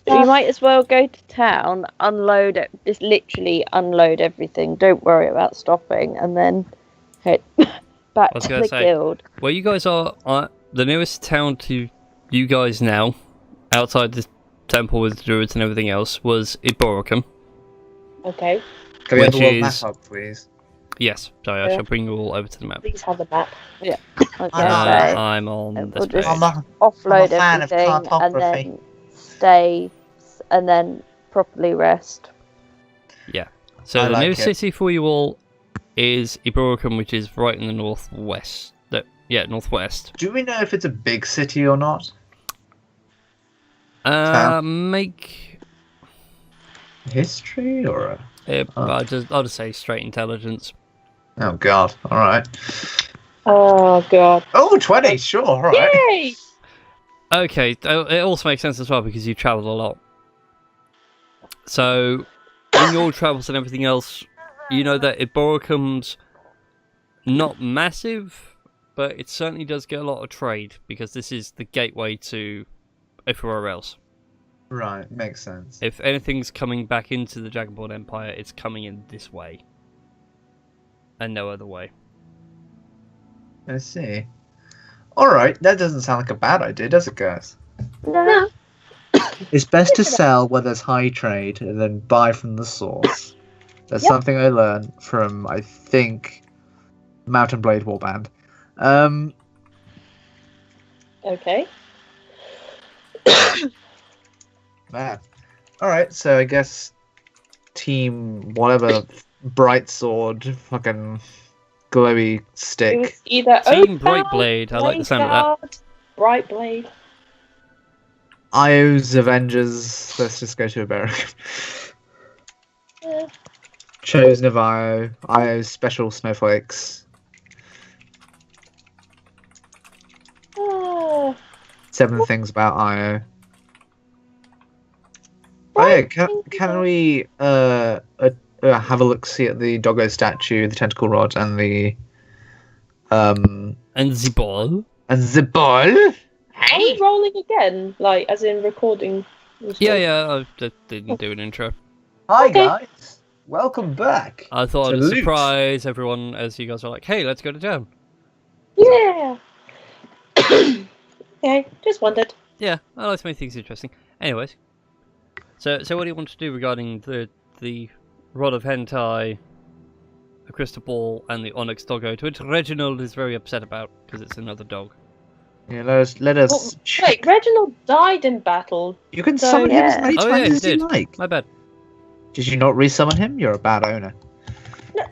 You might as well go to town, unload it, just literally unload everything. Don't worry about stopping, and then head back to the guild. Where you guys are, the nearest town to you guys now, outside the temple with the druids and everything else, was Iboricum. Okay. Can we have the world map up, please? Yes, sorry, I shall bring you all over to the map. Please have the map. Yeah. I'm on this page. Offload everything and then stay and then properly rest. Yeah. So the nearest city for you all is Iboricum, which is right in the northwest. Northwest. Do we know if it's a big city or not? Make history or I'll just say straight intelligence. Oh god! All right. Oh god. Oh, 20, sure. All right. Yay! Okay, it also makes sense as well because you travel a lot. So, in your travels and everything else, you know that Iboricum's not massive, but it certainly does get a lot of trade because this is the gateway to everywhere else. Right, makes sense. If anything's coming back into the Dragonborn Empire, it's coming in this way. And no other way. I see. Alright, that doesn't sound like a bad idea, does it, guys? No. It's best to sell where there's high trade and then buy from the source. That's something I learned from, I think, Mountain Blade Warband. Okay. Man. Alright, so I guess team whatever bright sword fucking glowy stick. Either Team Brightblade, I like the sound of that. Brightblade. Io's Avengers. Let's just go to America. Chosen of Io. Io's Special Snowflakes. 7 things about Io. Oh yeah, can we have a look-see at the doggo statue, the tentacle rod, and the and the ball? And the ball? Are we rolling again? Like, as in recording? Yeah, I didn't do an intro. Hi guys, welcome back. I thought I'd surprise everyone as you guys are like, hey, let's go to town. Yeah. Okay, just wondered. Yeah, I like to make things interesting. Anyways. So what do you want to do regarding the Rod of Hentai, the Crystal Ball, and the Onyx Doggo, to which Reginald is very upset about, because it's another dog. Yeah, let us wait, Reginald died in battle. You can summon him as many times as you like. My bad. Did you not resummon him? You're a bad owner. No.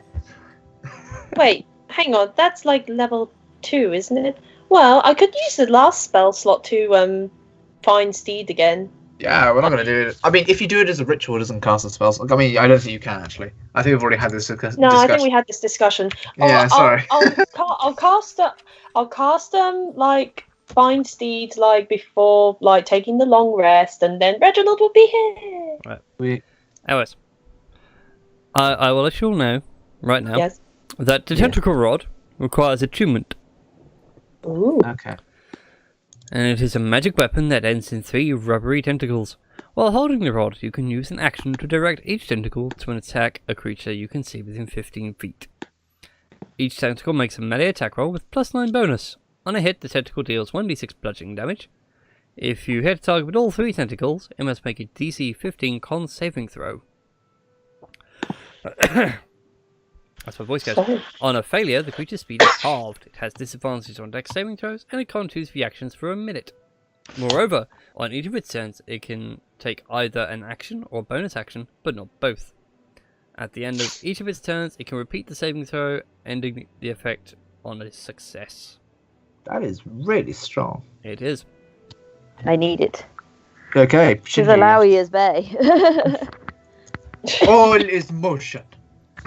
Wait, hang on, that's like level 2, isn't it? Well, I could use the last spell slot to find Steed again. Yeah, we're not going to do it. I mean, if you do it as a ritual, it doesn't cast a spell. I mean, I don't think you can, actually. I think we've already had this discussion. No, I think we had this discussion. Yeah, sorry. I'll cast like, find Steed, like, before, like, taking the long rest, and then Reginald will be here. Right. Anyways. I will let you all know, right now, that the Tentacle Rod requires attunement. Ooh. Okay. And it is a magic weapon that ends in 3 rubbery tentacles. While holding the rod, you can use an action to direct each tentacle to an attack a creature you can see within 15 feet. Each tentacle makes a melee attack roll with +9 bonus. On a hit, the tentacle deals 1d6 bludgeoning damage. If you hit a target with all 3 tentacles, it must make a DC 15 con saving throw. That's my voice goes. Sorry. On a failure, the creature's speed is halved. It has disadvantage on dex saving throws, and it can't choose reactions for a minute. Moreover, on each of its turns, it can take either an action or bonus action, but not both. At the end of each of its turns, it can repeat the saving throw, ending the effect on a success. That is really strong. It is. I need it. Okay. Because Alawi is bay. All is motion.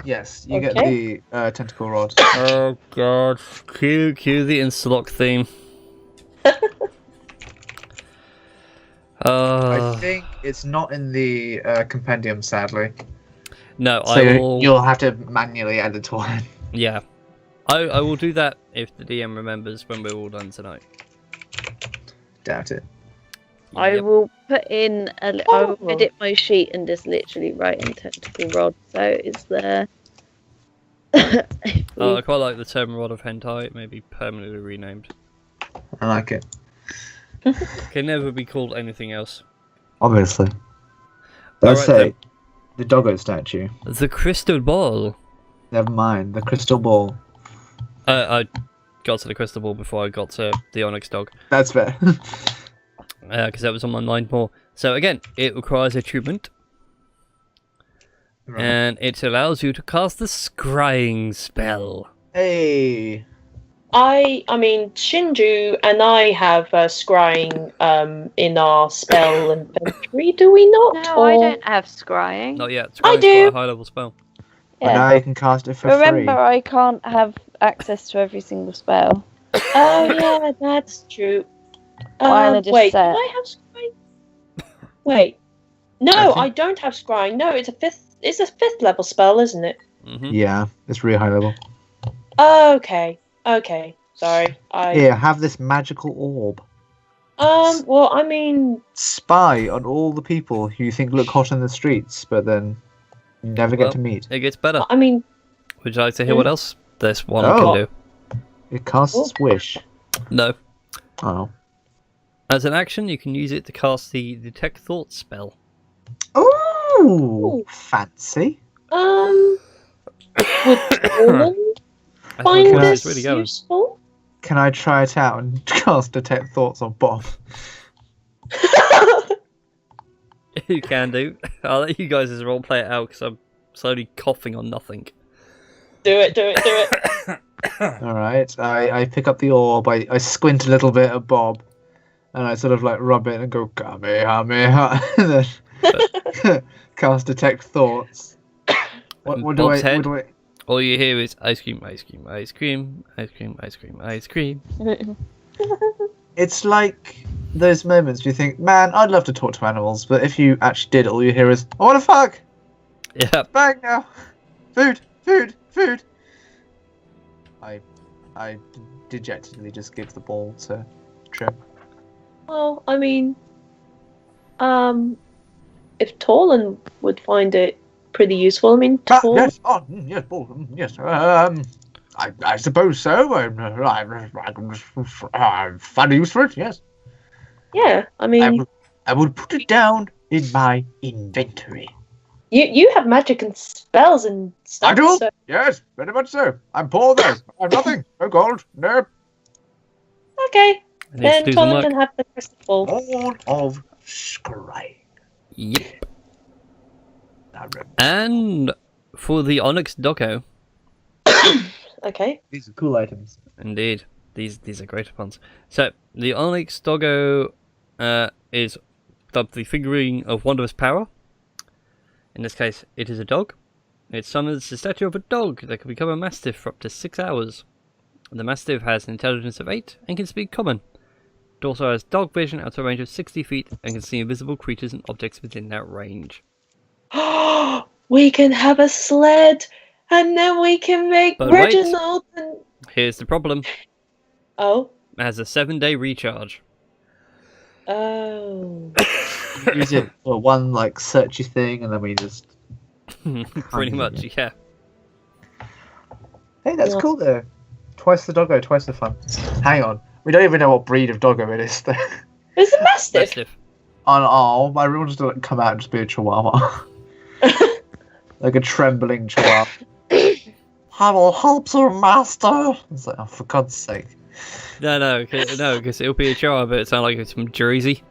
Yes, you get the tentacle rod. Oh god. Cue the Instalock theme. I think it's not in the compendium, sadly. No, so you'll have to manually add it to one. Yeah. I will do that if the DM remembers when we're all done tonight. Doubt it. I Yep. will put in I will edit my sheet and just literally write in tentacle rod. So is there? Oh, I quite like the term rod of hentai. It may be permanently renamed. I like it. Can never be called anything else. Obviously. But Alright, I'd say then. the doggo statue. The crystal ball. Never mind. The crystal ball. I got to the crystal ball before I got to the onyx dog. That's fair. Because that was on my mind more. So again, it requires attunement. Right. And it allows you to cast the scrying spell. Hey. I mean, Shinju and I have scrying in our spell inventory, do we not? No, I don't have scrying. Not yet. I Scrying's do. quite a high level spell. But now you can cast it for Remember, free. I can't have access to every single spell. Oh yeah, that's true. Why don't I just wait, say do it? I have scrying? Wait, no, I think- I don't have scrying. No, it's a fifth level spell, isn't it? Mm-hmm. Yeah, it's really high level. Okay, sorry. Here, have this magical orb. Well, I mean, Spy on all the people who you think look hot in the streets, but then you never Well, get to meet. It gets better. I mean, Would you like to hear what else this one Oh. can do? It casts wish. No. Oh. As an action, you can use it to cast the Detect Thought spell. Ooh, fancy. would Orlan I find think this it's really going. useful? Can I try it out and cast Detect Thoughts on Bob? You can do. I'll let you guys as role play it out because I'm slowly coughing on nothing. Do it. Alright, I pick up the orb, I squint a little bit at Bob, and I sort of like rub it and go, Kamehameha, and then cast Detect Thoughts. What do Bob's head. I... All you hear is ice cream, ice cream, ice cream, ice cream, ice cream, ice cream. It's like those moments you think, man, I'd love to talk to animals, but if you actually did, all you hear is, I want to fuck! Yeah. Bang now! Food! Food! Food! I dejectedly just give the ball to Trim. Well, I mean, if Torlin would find it pretty useful, I mean, Torlin. Yes, yes, ball, yes. I suppose so. I've found a use for it, yes. Yeah, I mean, I would put it down in my inventory. you have magic and spells and stuff. I do? So, Yes, very much so. I'm poor though. I have nothing. No gold. No. okay, It needs then to do some Torlin work. can have the crystal ball. All of scrying. Yep. And for the Onyx Doggo, Okay. These are cool items. indeed, these are great puns. So the Onyx Doggo is dubbed the figurine of wondrous power. In this case, it is a dog. It summons the statue of a dog that can become a mastiff for up to 6 hours. The mastiff has an intelligence of 8 and can speak common. It also has dog vision out to a range of 60 feet and can see invisible creatures and objects within that range. We can have a sled, and then we can make But wait. Reginald and... Here's the problem. Oh. It has a 7-day recharge. Oh. Use it for one like searchy thing, and then we just. Pretty much, yeah. Hey, that's Yeah. cool though. Twice the doggo, twice the fun. Hang on, we don't even know what breed of doggo it is. Though. It's a mastiff. Mastiff. Oh, my rule just doesn't come out and just be a chihuahua. Like a trembling chihuahua. I will help you, master. It's like, oh, for God's sake. No, because it'll be a chihuahua, but it sounds like it's from Jersey.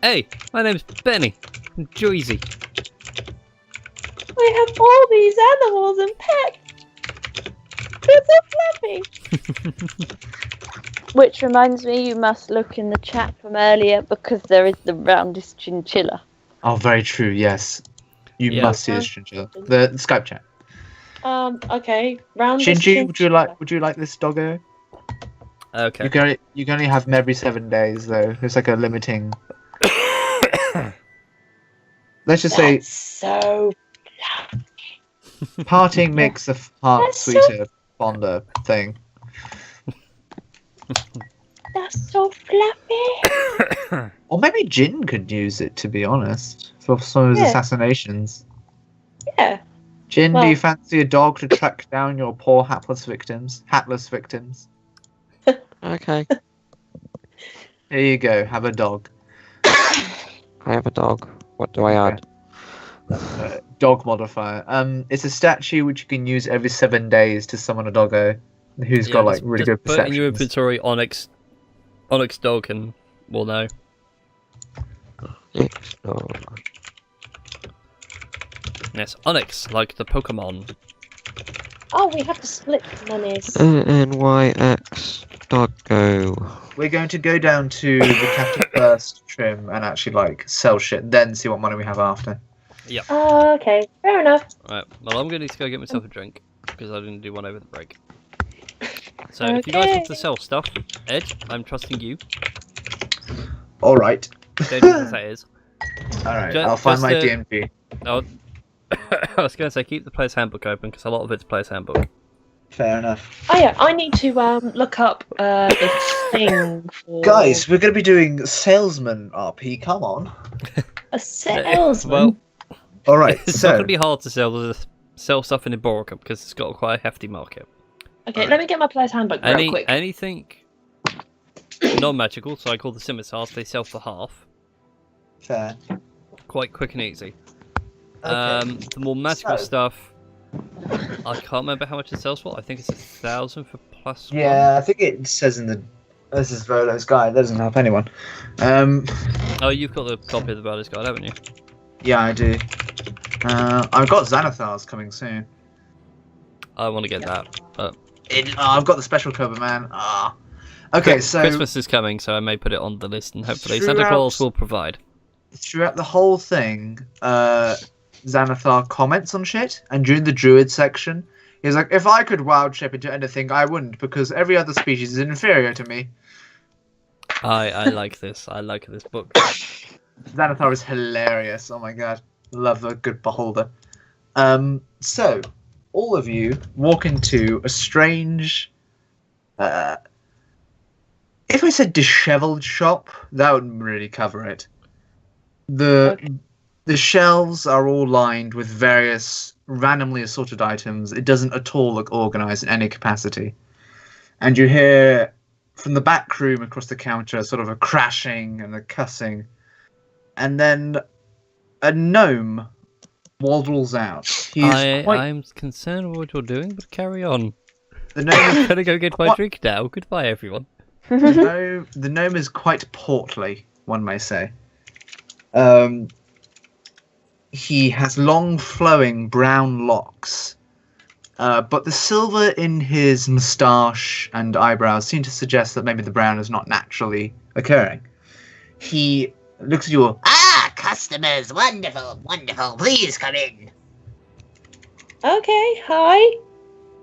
Hey, my name's Benny. From Jersey. We have all these animals and pets. They're so fluffy. Which reminds me, you must look in the chat from earlier because there is the roundest chinchilla. Oh, very true. Yes, you Yeah. must see this chinchilla. The Skype chat. Okay. Round Shinji, would you like this doggo? Okay. You can only have them every 7 days though. It's like a limiting. Let's just say That's so parting makes a heart That's so- sweeter, fonder thing. That's so fluffy. Or maybe Jin could use it, to be honest, for some of his assassinations. Yeah. Jin, Well- do you fancy a dog to track down your poor hapless victims? Okay. Here you go, have a dog. I have a dog. What do I add? Dog modifier. It's a statue which you can use every 7 days to summon a doggo who's got like really good Put in your perceptions. inventory Onyx dog and we'll know. Onyx dog. Yes, Onyx, like the Pokemon. Oh, we have to split monies. NYX doggo. We're going to go down to the capital first, trim, and actually like sell shit, then see what money we have after. Oh, okay. Fair enough. Right, well I'm going to need to go get myself a drink, because I didn't do one over the break. So if you guys want to sell stuff, Edge, I'm trusting you. Alright. Don't know what that is. Alright, I'll find my DMG. Oh, I was going to say keep the player's handbook open, because a lot of it's player's handbook. Fair enough. Oh yeah, I need to look up the thing for Guys, we're going to be doing salesman RP, come on. a salesman. Well, Alright, it's so... not going to be hard to sell stuff in Iborica, because it's got quite a hefty market. Okay, let me get my player's handbook real quick. Anything non-magical, so I call the scimitars, they sell for half. Fair. Quite quick and easy. Okay. The more magical So- stuff, I can't remember how much it sells for. I think it's 1,000 for plus one. Yeah, I think it says in the... This is Volo's guide, that doesn't help anyone. Oh, you've got the copy of the Valley's Guide, haven't you? Yeah, I do. I've got Xanathar's coming soon. I want to get that. But I've got the special cover, man. Okay, so... Christmas is coming, so I may put it on the list, and hopefully Santa throughout- Claus will provide. Throughout the whole thing, Xanathar comments on shit, and during the druid section, he's like, if I could wild shape into anything, I wouldn't, because every other species is inferior to me. I like this. I like this book. Xanathar is hilarious. Oh my god. Love the good beholder. So, all of you walk into a strange... if I said disheveled shop, that would really cover it. The shelves are all lined with various randomly assorted items. It doesn't at all look organized in any capacity. And you hear from the back room across the counter sort of a crashing and a cussing. And then a gnome waddles out. I'm concerned with what you're doing, but carry on. The gnome I'm gonna go get my drink now. Goodbye, everyone. the gnome is quite portly, one may say. He has long, flowing brown locks, but the silver in his moustache and eyebrows seem to suggest that maybe the brown is not naturally occurring. He looks at you. Customers, wonderful, wonderful. Please come in. Okay, hi.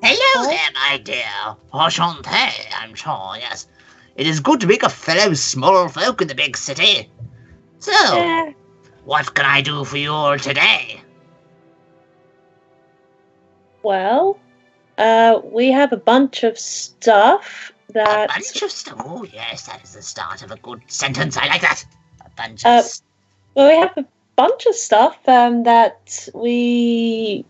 Hello there, my dear. Enchanté, I'm sure, yes. It is good to meet a fellow small folk in the big city. So, what can I do for you all today? Well, we have a bunch of stuff that... A bunch of stuff. Oh, yes, that is the start of a good sentence. I like that. A bunch of Well, we have a bunch of stuff that we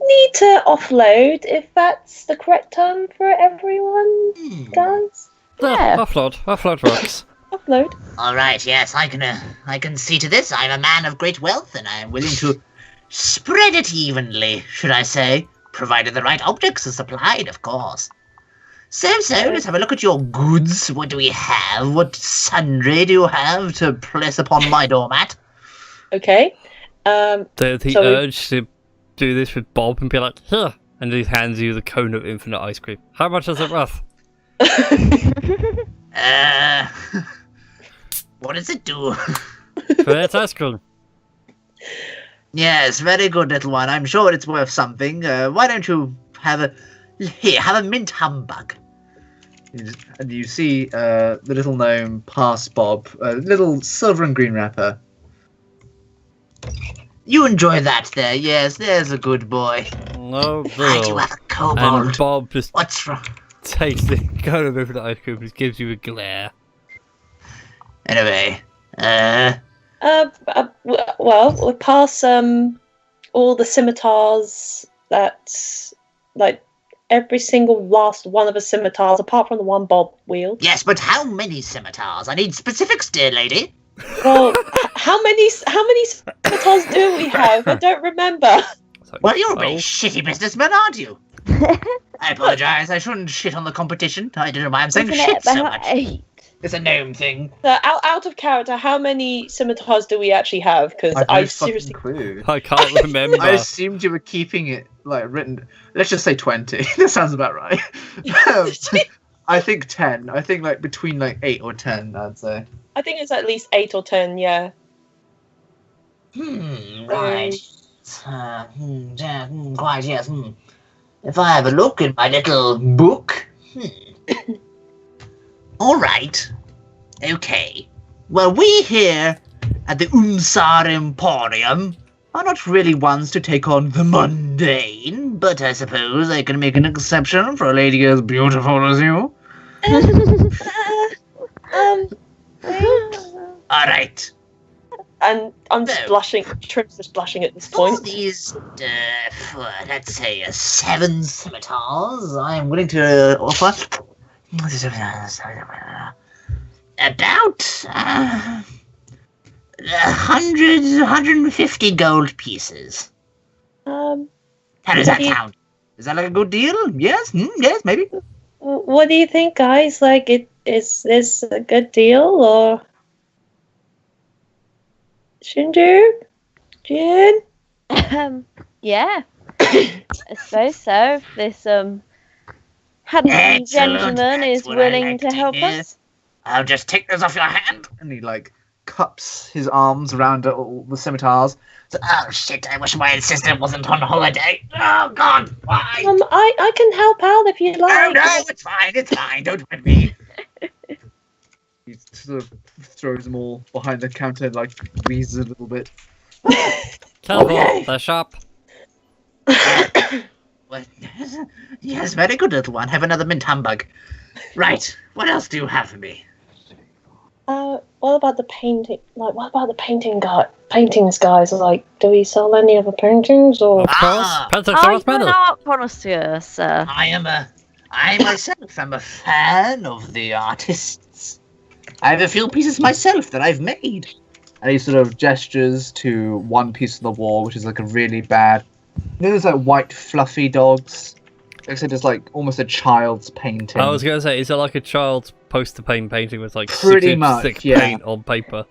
need to offload, if that's the correct term for everyone, guys. Yeah. Offload rocks. Offload. All right, yes, I can see to this. I'm a man of great wealth, and I am willing to spread it evenly, should I say, provided the right objects are supplied, of course. So, let's have a look at your goods. What do we have? What sundry do you have to place upon my doormat? Okay. The urge to do this with Bob and be like, here, and he hands you the cone of infinite ice cream. How much is it worth? What does it do? It's ice cream. Yes, very good, little one. I'm sure it's worth something. Why don't you have a mint humbug? And you see the little gnome pass Bob a little silver and green wrapper. You enjoy that there, yes, there's a good boy. No, I do Bill. have a kobold. And Bob just What's wrong? tasting kind of over the ice cream just gives you a glare. Anyway, well, we pass all the scimitars that, like, every single last one of the scimitars, apart from the one Bob wheeled. yes, but how many scimitars? I need specifics, dear lady. Well, how many scimitars do we have? I don't remember. Well, you're a very shitty businessman, aren't you? I apologise, I shouldn't shit on the competition. I don't know why I'm saying Isn't shit it so about much. 8? It's a gnome thing. So, out of character, how many scimitars do we actually have? Because I seriously... clue. I can't remember. I assumed you were keeping it like written. Let's just say 20. That sounds about right. I think 10. I think like between like 8 or 10. I'd say. I think it's at least 8 or 10. Yeah. Right. Quite, yes. If I have a look in my little book. All right. Okay. Well, we here at the Unsar Emporium are not really ones to take on the mundane, but I suppose I can make an exception for a lady as beautiful as you. All right. And I'm just blushing. Trim's just blushing at this point. For these, let's say, 7 scimitars, I'm willing to offer about 150 gold pieces. How does that sound? Is that like a good deal? Yes? Yes, maybe. What do you think, guys? Like, is this a good deal, or... Shinju? Jin? Yeah. I suppose so. If this handsome gentleman is willing to help us. I'll just take this off your hand. And he like cups his arms around all the scimitars. So, oh shit, I wish my assistant wasn't on holiday. Oh god, why? I can help out if you like. Oh no, it's fine, don't hurt me. He sort of throws them all behind the counter and like wheezes a little bit. Careful, they're sharp. Well, yes, very good, little one. Have another mint humbug. Right, what else do you have for me? What about the painting? Like, what about the paintings, guys? Like, do we sell any other paintings, or? Of course, pencil Are cross you an medal. art connoisseur, sir? I myself am a fan of the artists. I have a few pieces myself that I've made. And he sort of gestures to one piece of the wall, which is like a really bad... You know, there's like white fluffy dogs? Except it's like almost a child's painting. I was going to say, is it like a child's poster painting with like Pretty 6-inch much, thick yeah. paint on paper?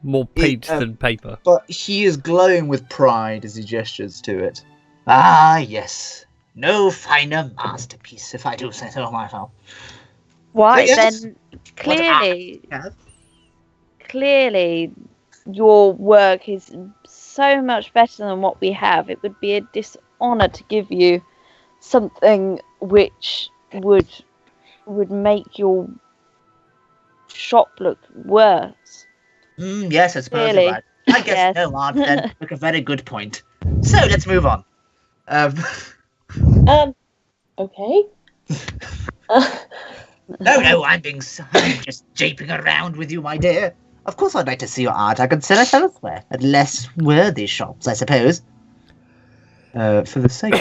More paint than paper. But he is glowing with pride as he gestures to it. Ah, yes. No finer masterpiece, if I do say so myself. Why yes. then? Clearly, your work is so much better than what we have. It would be a dishonour to give you something which would make your shop look worse. Yes, I suppose Really? you're right. I guess Yes. no art then. Look, a very good point. So let's move on. Okay. No, I'm just japing around with you, my dear. Of course I'd like to see your art. I could sell it elsewhere, at less worthy shops, I suppose. For the sake of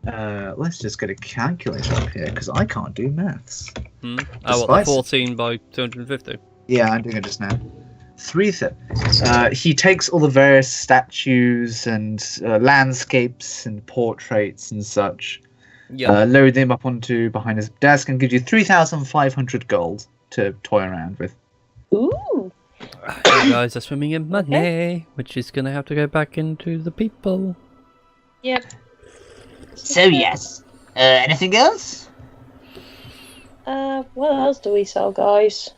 that, let's just get a calculator up here, because I can't do maths. Oh, what, the 14 by 250? Yeah, I'm doing it just now. He takes all the various statues and landscapes and portraits and such, load them up onto behind his desk and gives you 3,500 gold to toy around with. Ooh. You guys are swimming in money, which is going to have to go back into the people. Yep. So yes. Anything else? What else do we sell, guys?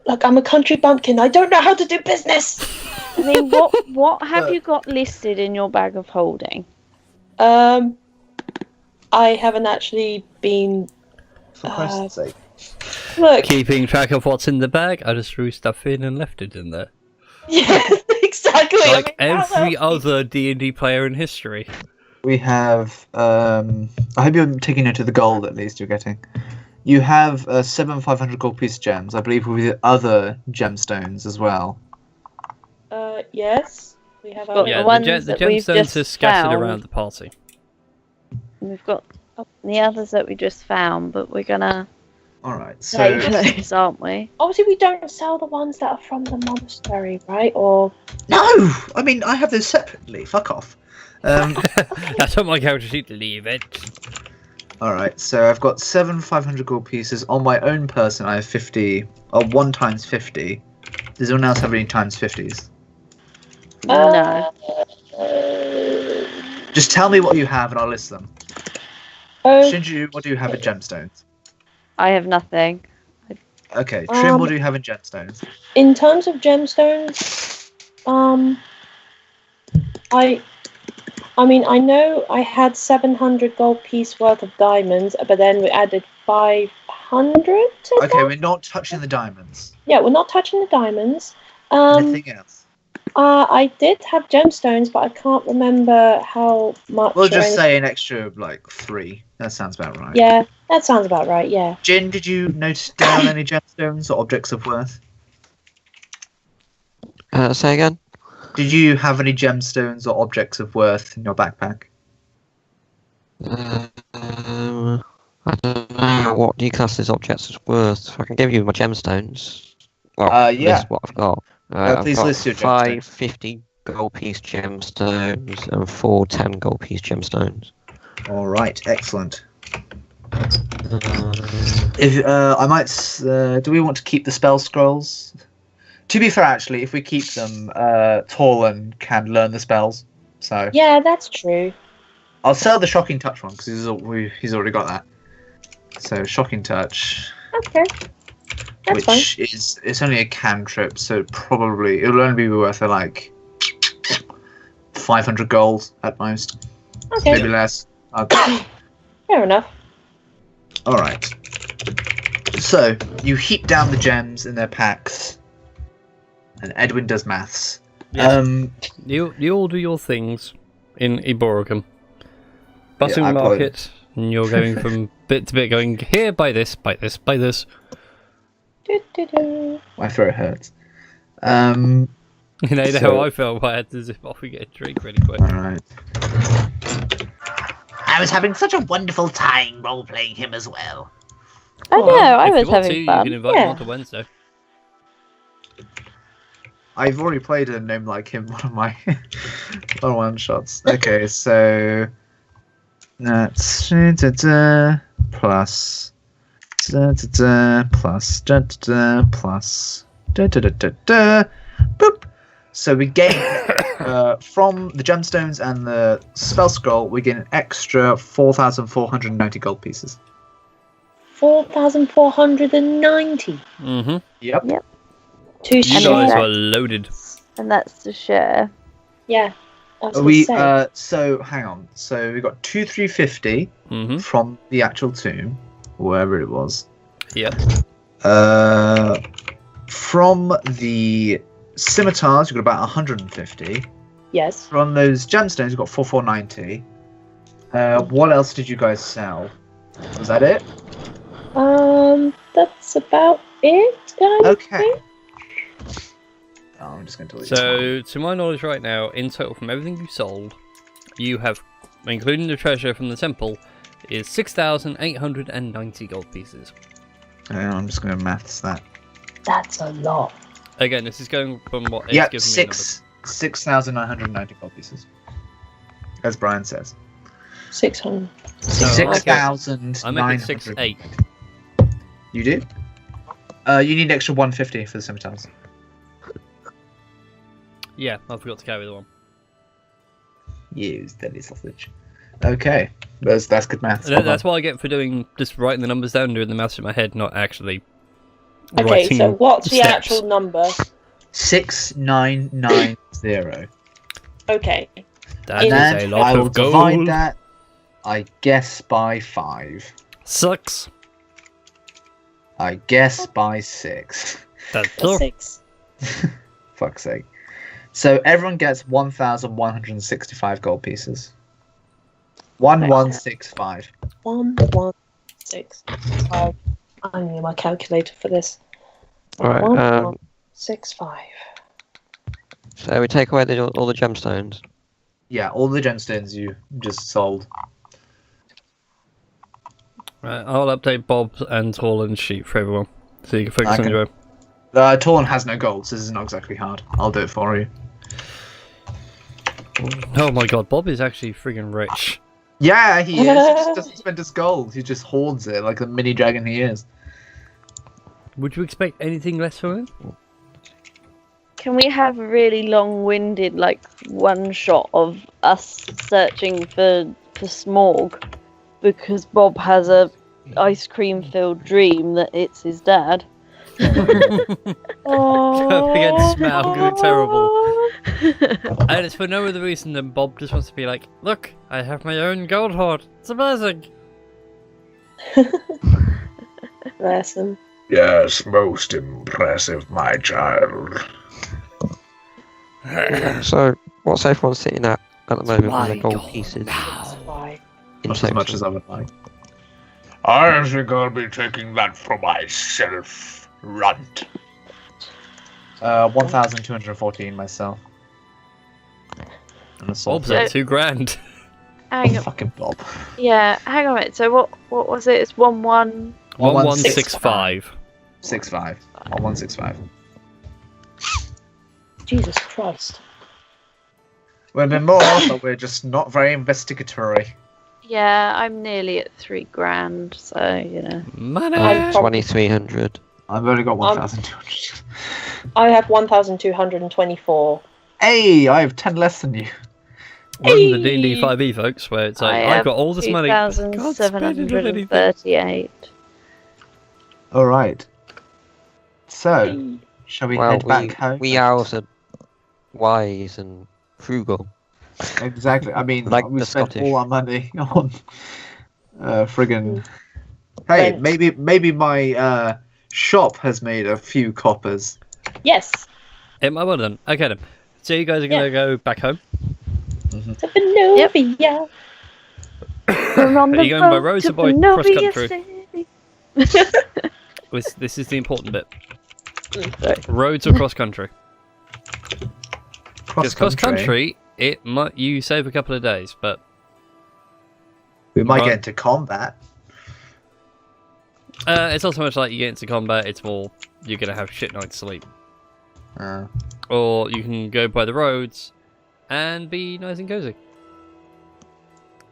Look, I'm a country bumpkin. I don't know how to do business. I mean, what have you got listed in your bag of holding? I haven't actually been. For Christ's sake. Look. Keeping track of what's in the bag, I just threw stuff in and left it in there. Yeah, exactly. Like every other D&D player in history. we have. I hope you're taking note of the gold. At least you're getting. You have 7 500 gold piece gems. I believe with other gemstones as well. Yes. We have Got our... Yeah, the ones the that we've gemstones just are scattered found. around the party. We've got the others that we just found, but we're gonna All right. take So those, aren't we? Obviously, we don't sell the ones that are from the monastery, right? Or... No! I mean, I have those separately. Fuck off. That's on my character sheet. Leave it. all right. So I've got 7 500 gold pieces on my own person. I have 50. 1 times 50. Does anyone else have any times 50s? No. Just tell me what you have and I'll list them. Oh, Shinju, what do you have in gemstones? I have nothing. Okay, Trim, what do you have in gemstones? in terms of gemstones, I mean, I know I had 700 gold piece worth of diamonds, but then we added 500 to Okay, that? we're not touching the diamonds. Yeah, we're not touching the diamonds. Anything else? I did have gemstones, but I can't remember how much. We'll or just anything. say an extra, like, 3. That sounds about right. Yeah, that sounds about right, yeah. Jin, did you note down any gemstones or objects of worth? Say again? Did you have any gemstones or objects of worth in your backpack? I don't know what do you class as objects as worth. I can give you my gemstones. Well, yeah. list what I've got. I've please got list your 5 gemstones. 50 gold piece gemstones and 4 10 gold piece gemstones. All right, excellent. If I might, do we want to keep the spell scrolls? To be fair, actually, if we keep them, Torlin can learn the spells. So Yeah, that's true. I'll sell the shocking touch one because he's already got that. So shocking touch, Okay. That's fine. which is it's only a cantrip, so probably it'll only be worth like 500 gold at most, Okay, maybe less. Okay. fair enough. All right. So you heap down the gems in their packs, and Edwin does maths. Yes. You all do your things in Iboricum. Bustling I probably- market, and you're going from bit to bit, going here, buy this, buy this, buy this. Do-do-do. My throat hurts. You know So- how I felt when I had to zip off and get a drink really quick. All right. I was having such a wonderful time role-playing him as well. I know, I If was you want having to, fun. you can invite Yeah. him on to Wednesday. I've already played a gnome like him one of my one shots. Okay, so that's plus plus boop. So we gain from the gemstones and the spell scroll, we gain an extra 4,490 gold pieces. 4,490. Mm-hmm. Yep. To You share. guys that- are loaded. And that's to share. Yeah. I was gonna We say. so hang on. So we got 2,350 Mm-hmm. from the actual tomb, wherever it was. Yep. From the scimitars, you got about 150. Yes. From those gemstones, you got 4,490. What else did you guys sell? Was that it? That's about it. I Okay. think. Oh, I'm just going to delete this one. So, to my knowledge right now, in total from everything you sold, you have, including the treasure from the temple, is 6,890 gold pieces. Hang on, I'm just going to maths that. That's a lot. Again, this is going from what it's Yep, given me. 6,990 gold pieces. As Brian says. 600. No, 6,900. I meant 6,800. You do? You need an extra 150 for the scimitars. Yeah, I forgot to carry the one. Use deadly sausage. Okay, that's good maths. That's what I get for doing just writing the numbers down, doing the maths in my head, not actually Okay, writing so what's the steps. actual number? 6,990. Okay. That And is a then lot I will of gold. divide that, I guess, by 5. Sucks. I guess by 6. That's That's all. 6. Fuck's sake. So everyone gets 1,165 gold pieces. 1165. 1165. I need my calculator for this. Alright, 1165. so we take away all the gemstones. Yeah, all the gemstones you just sold. Right, I'll update Bob's and Torlin's sheet for everyone, so you can focus on your own. Torn has no gold, so this is not exactly hard. I'll do it for you. Oh my god, Bob is actually friggin' rich. Yeah, he is. He just doesn't spend his gold. He just hoards it like the mini dragon he is. Would you expect anything less from him? Can we have a really long-winded, like, one shot of us searching for Smorg? Because Bob has a ice cream-filled dream that it's his dad. Going against Smaug, you're terrible. And it's for no other reason than Bob just wants to be like, look, I have my own gold hoard. It's amazing. Bless him. Yes, most impressive, my child. So, what's everyone sitting at the moment with my their gold goal pieces? That's why. In Not as much total? as I would like. I think I'll be taking that for myself, runt. 1214 myself. And a sword. Bob's at $2,000. Hang on. Fucking Bob. Yeah, hang on a minute. So what was it? It's 1-1. 1165. 65. 1165. Jesus Christ. We're a bit more, but we're just not very investigatory. Yeah, I'm nearly at $3,000. So you know. Money. 2300. I've only got 1,200. I have 1,224. Hey, I have 10 less than you. Welcome to D&D 5e, folks, where it's like, I've got all this money. Can't spend it on anything. 2,738. Alright. So, shall we head back home? We owls are wise and frugal. Exactly. I mean, Like we the spent Scottish. all our money on friggin'. Hey, Rent. maybe my shop has made a few coppers. Yes. It might well done. Okay then. So you guys are going to go back home? To Benovia. We're on Are the you going by road roads to or by Benovia cross-country? City. This is the important bit. Sorry. Roads or cross-country? Because cross-country, it might you save a couple of days, but... We might Right. get into combat. It's not so much like you get into combat, it's more you're going to have shit night's sleep. Or you can go by the roads and be nice and cozy.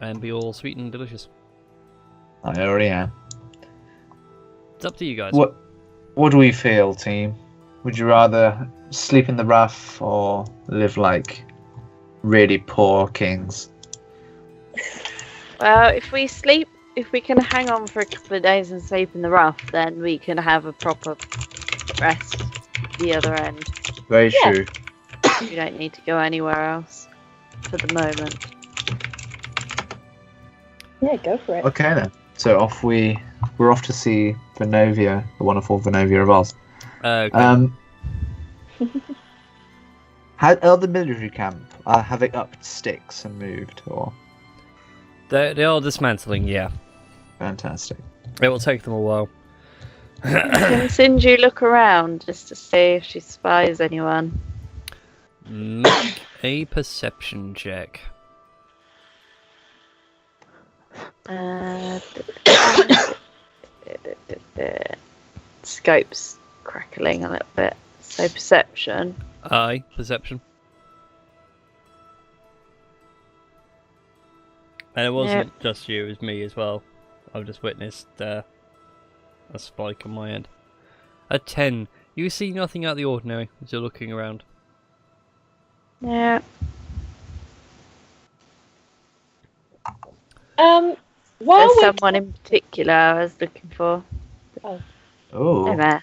And be all sweet and delicious. I already am. It's up to you guys. What do we feel, team? Would you rather sleep in the rough or live like really poor kings? Well, if we can hang on for a couple of days and sleep in the rough, then we can have a proper rest at the other end. Very Yeah. true. We don't need to go anywhere else for the moment. Yeah, go for it. Okay then. So we're off to see Venovia, the wonderful Venovia of Oz. Okay. How the military camp? Have it upped sticks and moved, or They are dismantling, yeah. fantastic? It will take them a while. Can Sinju look around just to see if she spies anyone? Make a perception check. Scope's crackling a little bit. So perception. Aye, perception. And it wasn't just you, it was me as well. I've just witnessed a spike on my end. A 10. You see nothing out of the ordinary as you're looking around. Yeah. While There's we're someone in particular I was looking for. Oh. Oh, Hey there.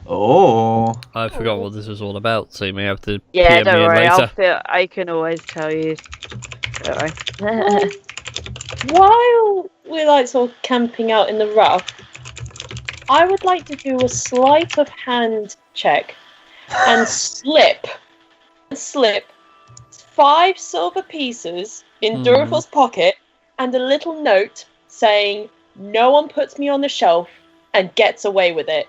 oh! I forgot what this was all about, so you may have to Yeah, PM me don't in worry. later. I can always tell you. Don't worry. while we're like sort of camping out in the rough, I would like to do a sleight of hand check and slip 5 silver pieces in Durifal's pocket and a little note saying, "No one puts me on the shelf and gets away with it."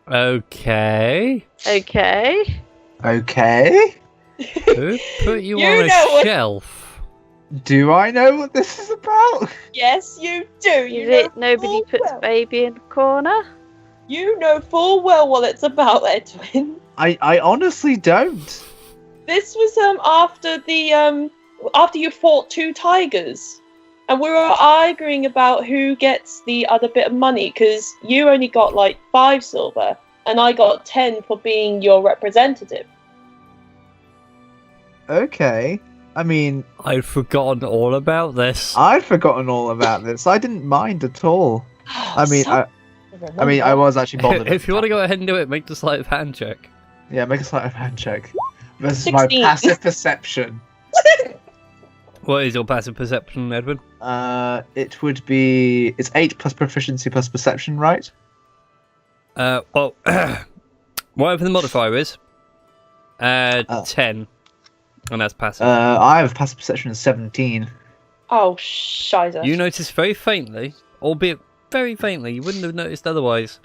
Okay. Okay. Okay. Who put you You on a know what- shelf? Do I know what this is about? Yes, you do. You Is know it nobody full puts well. baby in the corner? You know full well what it's about, Edwin. I honestly don't. This was after you fought 2 tigers, and we were arguing about who gets the other bit of money, because you only got like 5 silver, and I got 10 for being your representative. Okay. I mean, I'd forgotten all about this. I'd forgotten all about this. I didn't mind at all. I mean, I was actually bothered. If you want to go ahead and do it, make the sleight of hand check. Yeah, make a sleight of hand check. This is my 16. passive perception. What is your passive perception, Edwin? It would be... It's 8 plus proficiency plus perception, right? Well, whatever the modifier is, 10, and that's passive. I have passive perception of 17. Oh, shiza. You notice very faintly, albeit very faintly, you wouldn't have noticed otherwise,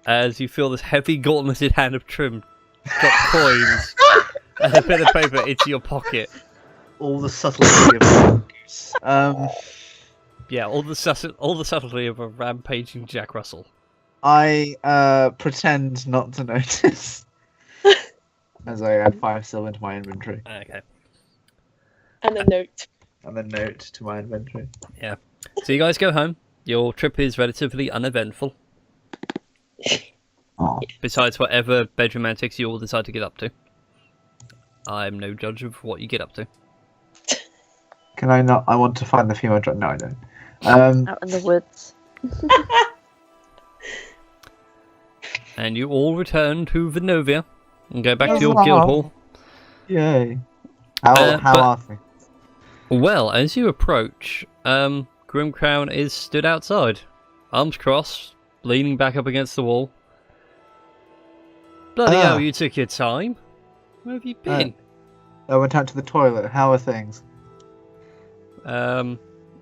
as you feel this heavy gauntleted hand of Trim drop coins and a bit of paper into your pocket. All the subtlety of goose. Yeah, all the subtlety of a rampaging Jack Russell. I pretend not to notice. As I add 5 silver into my inventory. Okay. And a note. And a note to my inventory. Yeah. So you guys go home. Your trip is relatively uneventful. Oh. Besides whatever bedroom antics you all decide to get up to. I'm no judge of what you get up to. Can I not? I want to find the female drug. No, I don't. Out in the woods. And you all return to Venovia and go back to your Wow. guild hall. Yay. How but- are things? Well, as you approach, Grim Crown is stood outside, arms crossed, leaning back up against the wall. Bloody hell, you took your time. Where have you been? I went out to the toilet. How are things?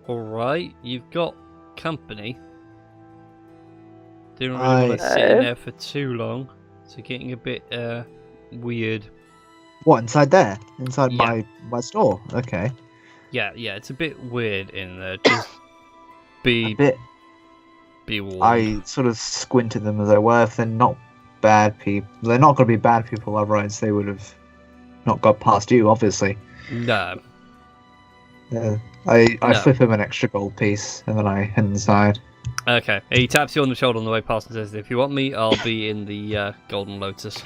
Alright, you've got company. Didn't really want to sit in there for too long, so getting a bit, weird. What, inside there? Inside Yeah. my store? Okay. Yeah, it's a bit weird in there. Just A bit. be warned. I sort of squinted them as I were. If they're not bad people, they're not going to be bad people, otherwise they would have not got past you, obviously. No. I No. flip him an extra gold piece, and then I head inside. Okay, he taps you on the shoulder on the way past and says, "If you want me, I'll be in the Golden Lotus."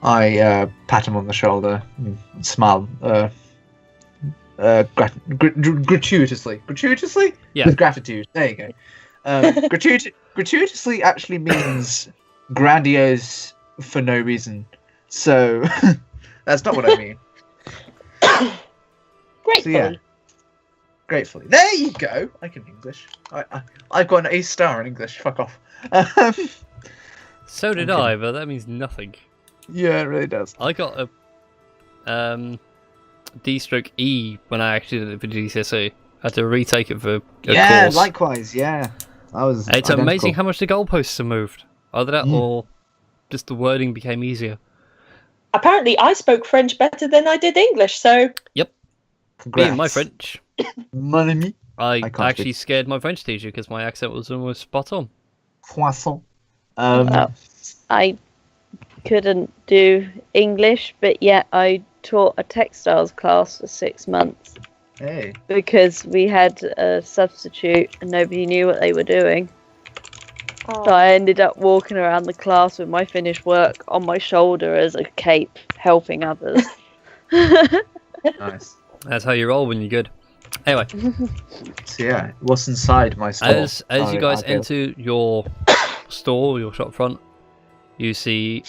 I pat him on the shoulder, and smile, gratuitously. Gratuitously? Yeah. With gratitude. There you go. Gratuitously actually means grandiose for no reason. So, that's not what I mean. Gratefully. So, yeah. Gratefully. There you go! I can English. I've got an A star in English. Fuck off. So did Okay. I, but that means nothing. Yeah, it really does. I got a D/E when I actually did it for GCSE. I had to retake it for a Yeah, course. likewise, yeah. I was It's identical. amazing how much the goalposts have moved. Either that or just the wording became easier. Apparently, I spoke French better than I did English, so... Congrats. Being my French, Mon ami. I can't actually speak. scared my French teacher because my accent was almost spot on. Poisson. I couldn't do English, but yet I taught a textiles class for 6 months Hey. because we had a substitute and nobody knew what they were doing. Oh. So I ended up walking around the class with my finished work on my shoulder as a cape, helping others. Nice. That's how you roll when you're good. Anyway, So yeah, what's inside my store? as you guys enter your store, your shop front, you see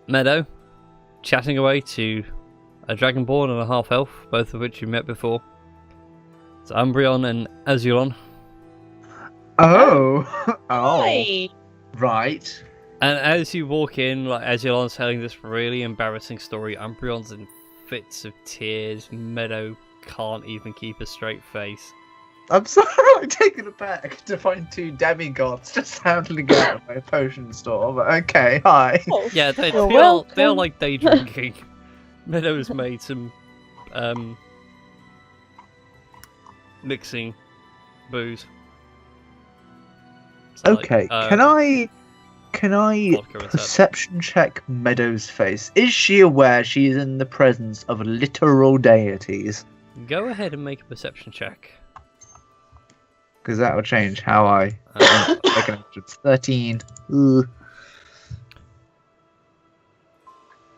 Meadow chatting away to a Dragonborn and a half elf, both of which you met before. It's Umbreon and Azulon. Oh. Oh. Hi. Right. And as you walk in, like Azulon's telling this really embarrassing story, Umbreon's in fits of tears, Meadow can't even keep a straight face. I'm sorry, I'm taken aback to find two demigods just handling out of my potion store. But okay, hi. Oh, Yeah, they You're are welcome. like day drinking. Meadow's made some mixing booze. So, like, Okay, can I vodka and perception check Meadow's face? Is she aware she is in the presence of literal deities? go ahead and make a perception check. Because that will change how I make an 13.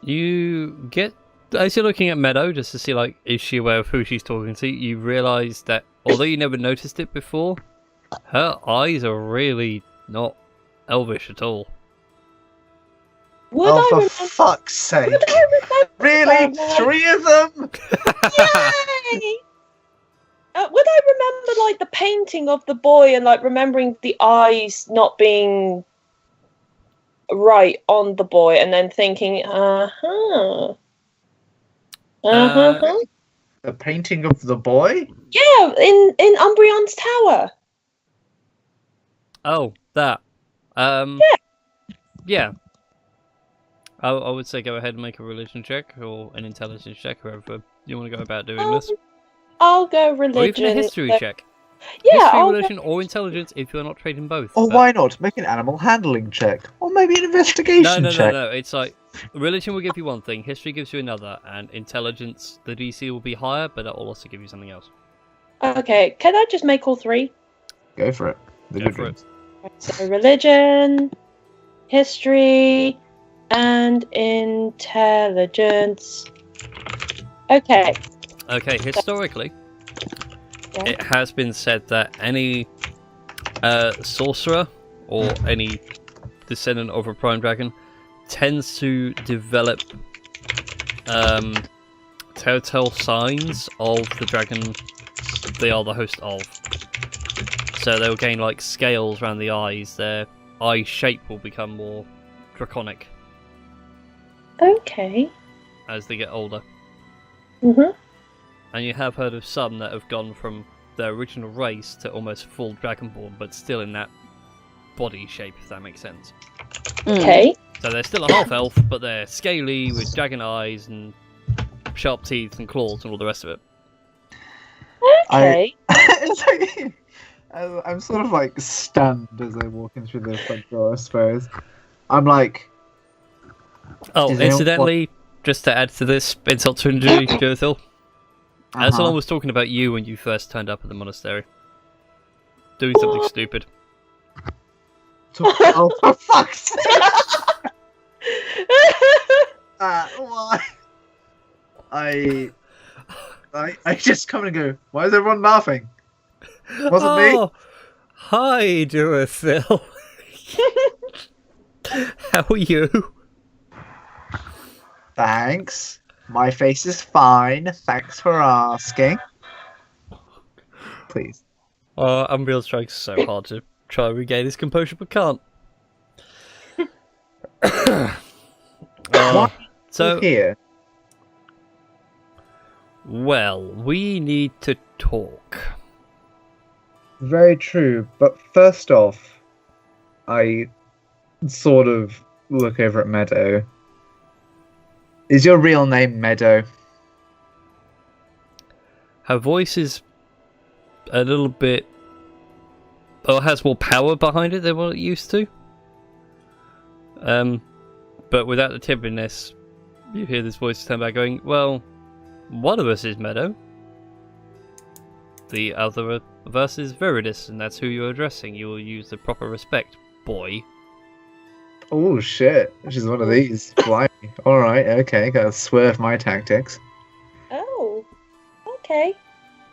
You get, as you're looking at Meadow, just to see, like, is she aware of who she's talking to, you realise that, although you never noticed it before, her eyes are really not elvish at all. would Oh, I for remember? fuck's sake! Would I remember Really? that, like- 3 of them? Yay! Would I remember like the painting of the boy and like remembering the eyes not being right on the boy, and then thinking, The painting of the boy? Yeah, in Umbreon's tower. Oh, that. Yeah. I would say go ahead and make a religion check or an intelligence check, however you want to go about doing this. I'll go Or religion. even a history so- check. Yeah, History, I'll religion, or intelligence if you're not trading both. Or but- why not? Make an animal handling check. Or maybe an investigation No, check. It's like religion will give you one thing, history gives you another, and intelligence, the DC will be higher, but that will also give you something else. Okay, can I just make all 3? Go for it. The Go good for it. ones. So religion, history, and intelligence. Okay. Okay, historically, Yeah. it has been said that any sorcerer or any descendant of a prime dragon tends to develop telltale signs of the dragon they are the host of. So they'll gain like scales around the eyes, their eye shape will become more draconic Okay. as they get older. Mhm. And you have heard of some that have gone from their original race to almost full dragonborn, but still in that body shape, if that makes sense. Okay. So they're still a half elf, but they're scaly with dragon eyes and sharp teeth and claws and all the rest of it. Okay. It's like, I'm sort of like stunned as I walk in through the front door, I suppose. I'm like, Oh, Does anyone incidentally, just to add to this insult to injury, Jothil, Aslan was talking about you when you first turned up at the monastery. Doing something stupid. oh, for fuck's sake! Why? I just come and go, why is everyone laughing? Wasn't me? Oh, hi, Jothil. How are you? Thanks. My face is fine. Thanks for asking. Please. Umbriel's trying so hard to try and regain his composure, but can't. So, Here. well, we need to talk. Very true, but first off, I sort of look over at Meadow. Is your real name Meadow? Her voice is a little bit, or has more power behind it than what it used to. But without the timberness, you hear this voice turn back going, well, one of us is Meadow. The other of us is Viridis, and that's who you're addressing. You will use the proper respect, boy. Oh shit, she's one of these. Blimey. Alright, okay, gotta swerve my tactics. Oh. Okay.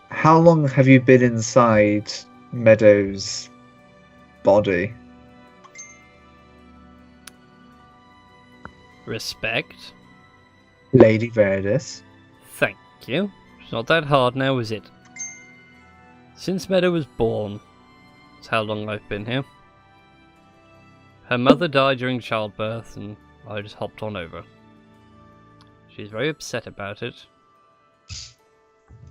How long have you been inside Meadow's body? Respect? Lady Verdis? Thank you. It's not that hard now, is it? Since Meadow was born, that's how long I've been here. Her mother died during childbirth, and I just hopped on over. She's very upset about it.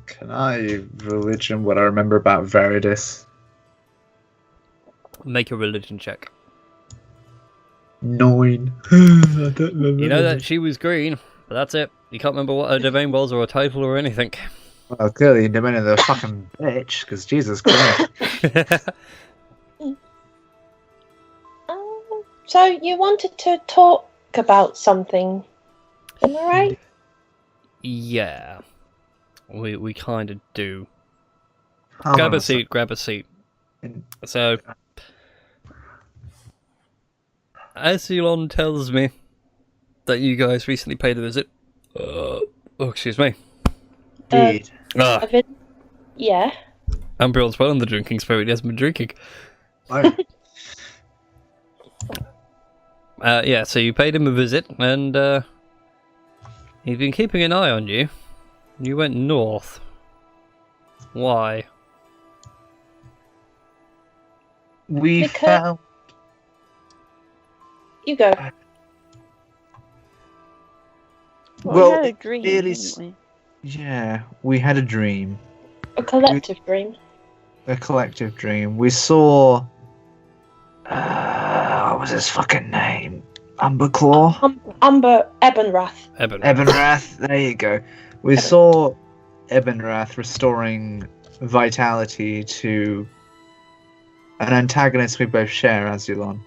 Can I religion what I remember about Veridis? Make a religion check. 9. I don't remember. You know that she was green, but that's it. You can't remember what her domain was or a title or anything. Well, clearly the domain of the fucking bitch, because Jesus Christ. So you wanted to talk about something, am I right? Yeah. We kind of do. Hold Grab on a a sec. seat, grab a seat. So, Asilon tells me that you guys recently paid a visit. Oh, excuse me. Indeed. Yeah. Umbreon's well in the drinking spirit, he hasn't been drinking. Oh. Yeah, so you paid him a visit, and he's been keeping an eye on you. You went north. Why? We found... You go. We had a dream, really didn't we? Yeah, we had a dream. A collective dream. A collective dream. We saw... what was his fucking name? Umberclaw? Ebenrath. Ebenrath, there you go. We saw Ebenrath restoring vitality to an antagonist we both share, Azulon.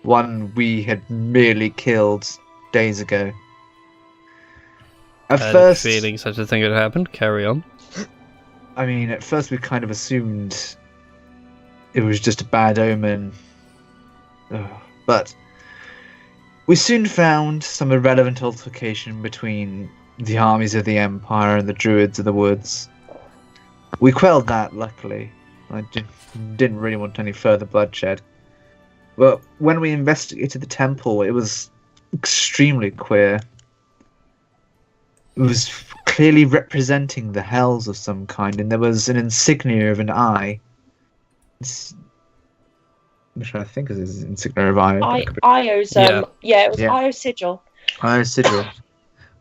One we had merely killed days ago. At first, feeling such a thing had happened. Carry on. I mean, at first we kind of assumed it was just a bad omen. But we soon found some irrelevant altercation between the armies of the Empire and the Druids of the Woods. We quelled that, luckily. I didn't really want any further bloodshed. But when we investigated the temple, it was extremely queer. It was clearly representing the hells of some kind, and there was an insignia of an eye. I'm trying to think of this insignia of eye. Io's, it was Io's sigil. Io's sigil.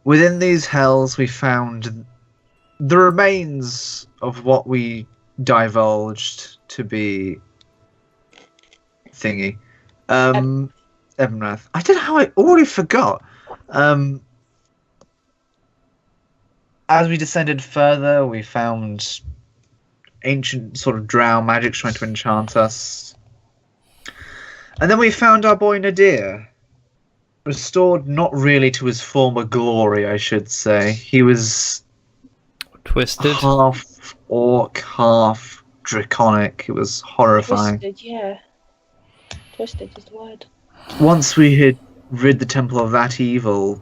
Within these hells, we found the remains of what we divulged to be thingy. Ebenrath. I don't know how I already forgot. As we descended further, we found ancient sort of drow magic trying to enchant us. And then we found our boy Nadir. Restored not really to his former glory, I should say. He was twisted. Half orc, half draconic. It was horrifying. Twisted, yeah. Twisted is the word. Once we had rid the temple of that evil,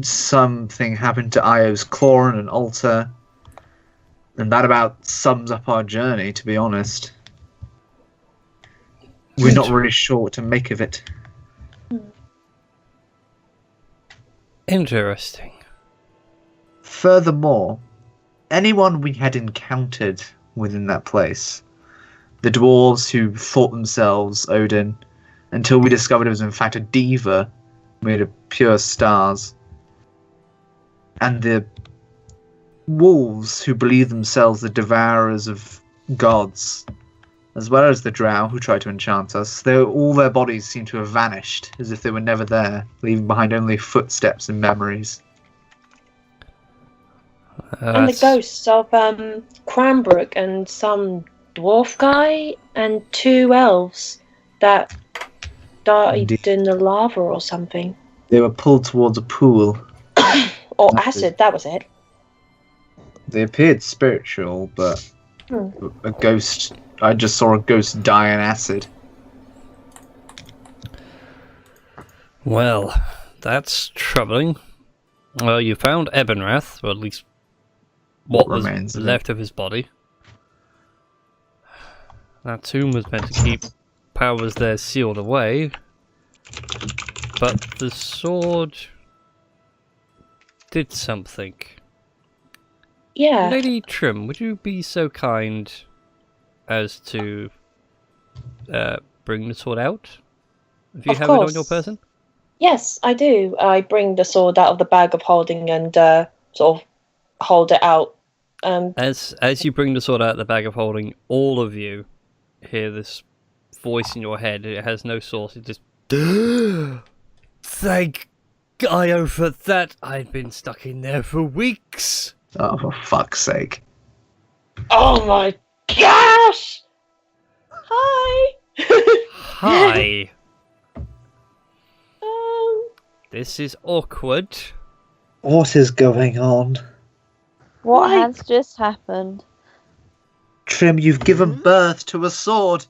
something happened to Io's claw and an altar. And that about sums up our journey, to be honest. We're not really sure what to make of it. Interesting. Furthermore, anyone we had encountered within that place, the dwarves who thought themselves Odin, until we discovered it was in fact a diva made of pure stars, and the wolves who believed themselves the devourers of gods, as well as the drow who tried to enchant us, all their bodies seemed to have vanished, as if they were never there, leaving behind only footsteps and memories. And the ghosts of Cranbrook and some dwarf guy and 2 elves that died in the lava or something. They were pulled towards a pool. Or acid, that was it. They appeared spiritual, but a ghost... I just saw a ghost die in acid. Well, that's troubling. Well, you found Ebenrath, or at least what was left of his body. That tomb was meant to keep powers there sealed away, but the sword did something. Yeah. Lady Trim, would you be so kind as to bring the sword out? If you have it on your person? Yes, I do. I bring the sword out of the bag of holding and sort of hold it out. As you bring the sword out of the bag of holding, all of you hear this voice in your head. It has no source. It just... Thank Io for that. I've been stuck in there for weeks. Oh, for fuck's sake. Oh my gosh! Hi! Hi. This is awkward. What is going on? What Like- has just happened? Trim, you've given birth to a sword.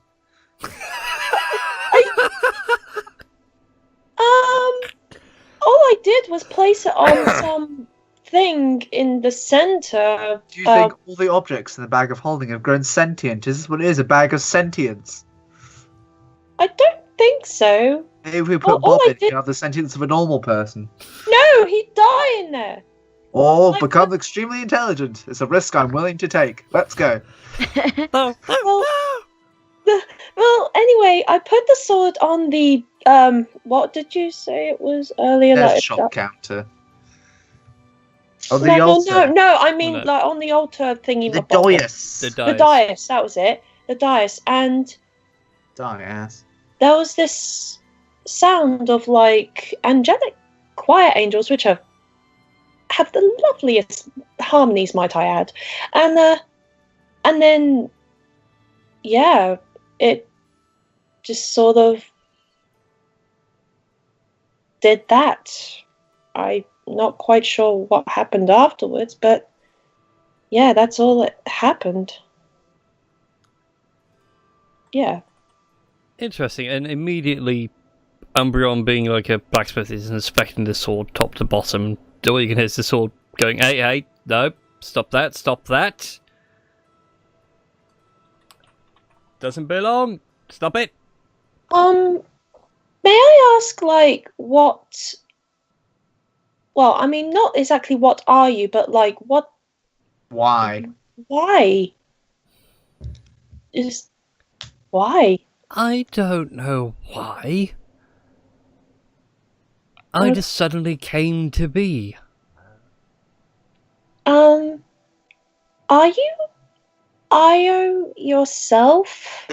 All I did was place it on some thing in the center. Do you think all the objects in the bag of holding have grown sentient? Is this what it is? A bag of sentience? I don't think so. If we Well, put all Bob I in, did- you have the sentience of a normal person. No, he'd die in there. Or Like become extremely intelligent. It's a risk I'm willing to take. Let's go. Oh, Well, anyway, I put the sword on the what did you say it was earlier? There's Like, shop counter. Oh, the no, altar. no, I mean No. like on the altar thingy. The bobble. dais. the The dais, that was it. The dais, and Dais. there was this sound of like angelic choir angels, which have the loveliest harmonies, might I add, and then yeah, it just sort of did that. I'm not quite sure what happened afterwards, but yeah, that's all that happened. Yeah. Interesting. And immediately, Umbreon, being like a blacksmith, is inspecting the sword top to bottom. All you can hear is the sword going, hey, no, stop that. Doesn't belong. Stop it. May I ask, like, what? Well, I mean, not exactly what are you, but like, what? Why? Why? Why? I don't know why. I just suddenly came to be. Are you Io yourself?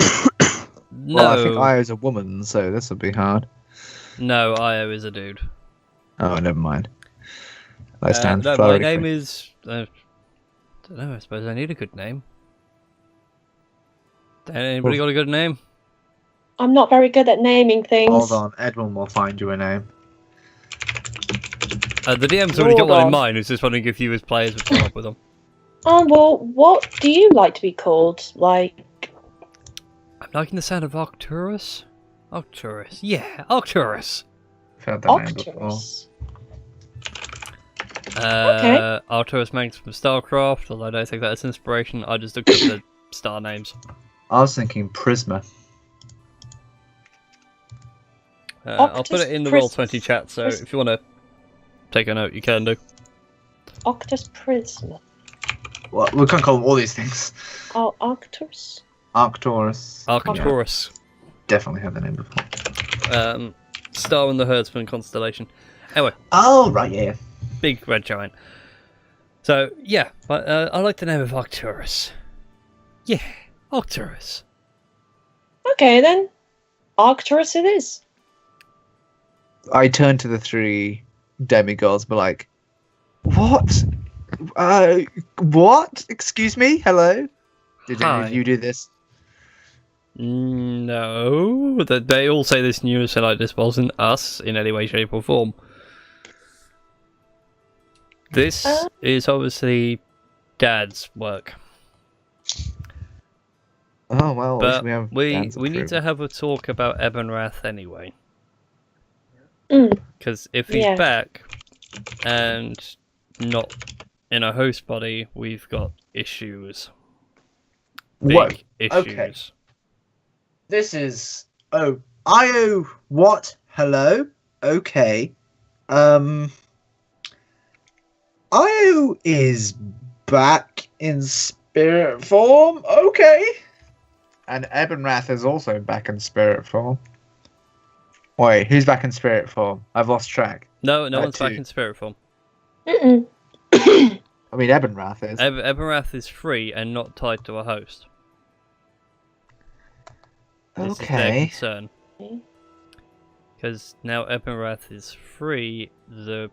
No, Well, I think Io's a woman, so this would be hard. no, Io is a dude. Oh, never mind. I stand no, for my Flurry name Queen. is... don't know, I suppose I need a good name. Anybody got a good name? I'm not very good at naming things. Hold on, Edwin will find you a name. The DM's already got Hold one in on. mind. Who's just wondering if you as players would come up with them. Well, what do you like to be called? Like, I'm liking the sound of Arcturus. Arcturus, yeah, Arcturus. I've heard that name before. Octurus. Okay. Arcturus Manx from StarCraft, although I don't take that as inspiration. I just looked at the star names. I was thinking Prisma. I'll put it in the Roll20 chat, so if you want to take a note, you can do. Octus Prisma. Well, we can't call them all these things. Oh, Arcturus. Arcturus. Arcturus. Definitely heard the name before. Star in the Herdsman constellation. Anyway, Oh, right, yeah. big red giant. So, yeah, but I like the name of Arcturus. Yeah, Arcturus. Okay, then. Arcturus it is. I turned to the three demigods, but like, what? What? Excuse me? Hello? Did any Hi. of you do this? No, they all say this news, so like this wasn't us in any way, shape, or form. This is obviously Dad's work, Oh well, but we have we Dan's need to approval. have a talk about Ebonrath anyway. Mm. Because if he's Yeah. back and not in a host body, we've got issues. Big Whoa, issues. okay. This is Io. What? Hello. Okay. Io is back in spirit form. Okay. And Ebonrath is also back in spirit form. Wait, who's back in spirit form? I've lost track. No That one's back too. in spirit form. Mm-mm. I mean, Ebenrath is. Ebenrath is free and not tied to a host. This is their Okay. concern. Because now Ebenrath is free, the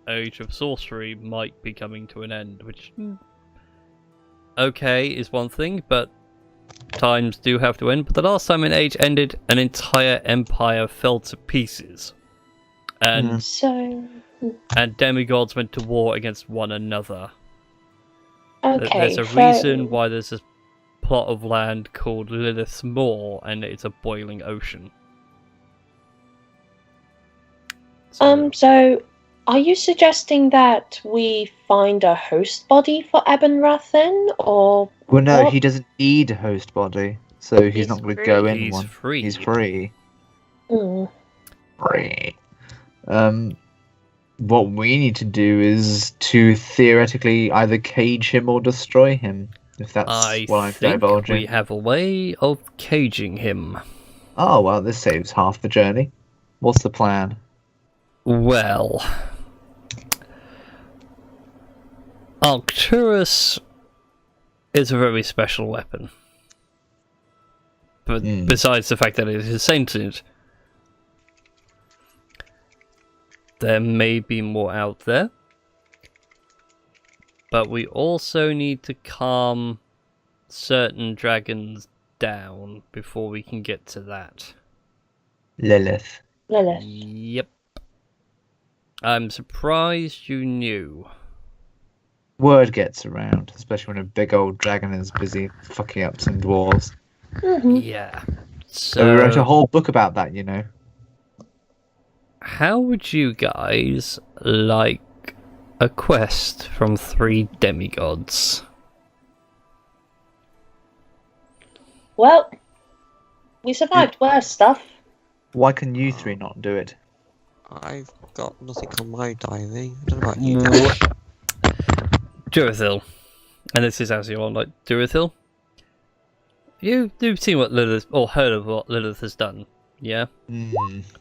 Age of Sorcery might be coming to an end, which... okay, is one thing, but times do have to end. But the last time an age ended, an entire empire fell to pieces. And and demigods went to war against one another. Okay. There's a reason why there's a plot of land called Lilith's Moor, and it's a boiling ocean. So are you suggesting that we find a host body for Ebenrath then, or? Well, no, what? he doesn't need a host body, so he's He's not going to go free. in He's one. free. He's free. Mm. Free. What we need to do is to theoretically either cage him or destroy him, if that's I what I'm think divulging. we have a way of caging him. Oh, well, this saves half the journey. What's the plan? Well, Arcturus is a very special weapon. But besides the fact that it is sentient, there may be more out there. But we also need to calm certain dragons down before we can get to that. Lilith. Lilith. Yep. I'm surprised you knew. Word gets around, especially when a big old dragon is busy fucking up some dwarves. Mm-hmm. Yeah. So we wrote a whole book about that, you know. How would you guys like a quest from 3 demigods? Well, we survived worse stuff. Why can you three not do it? I've got nothing on my diary. I don't know about you guys. Durithil. And this is as you're on, like, Durithil. You've seen what Lilith, or heard of what Lilith has done, yeah?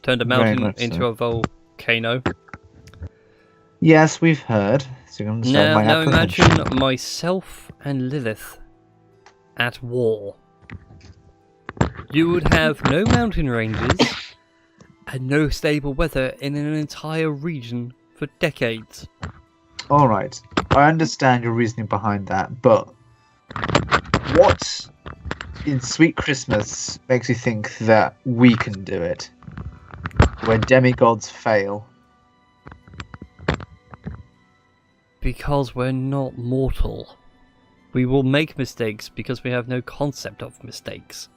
Turned a Very mountain much into so. a volcano. Yes, we've heard. So you understand my Now apprehension. imagine myself and Lilith at war. You would have no mountain ranges and no stable weather in an entire region for decades. Alright, I understand your reasoning behind that, but what in Sweet Christmas makes you think that we can do it? Where demigods fail. Because we're not mortal. We will make mistakes because we have no concept of mistakes.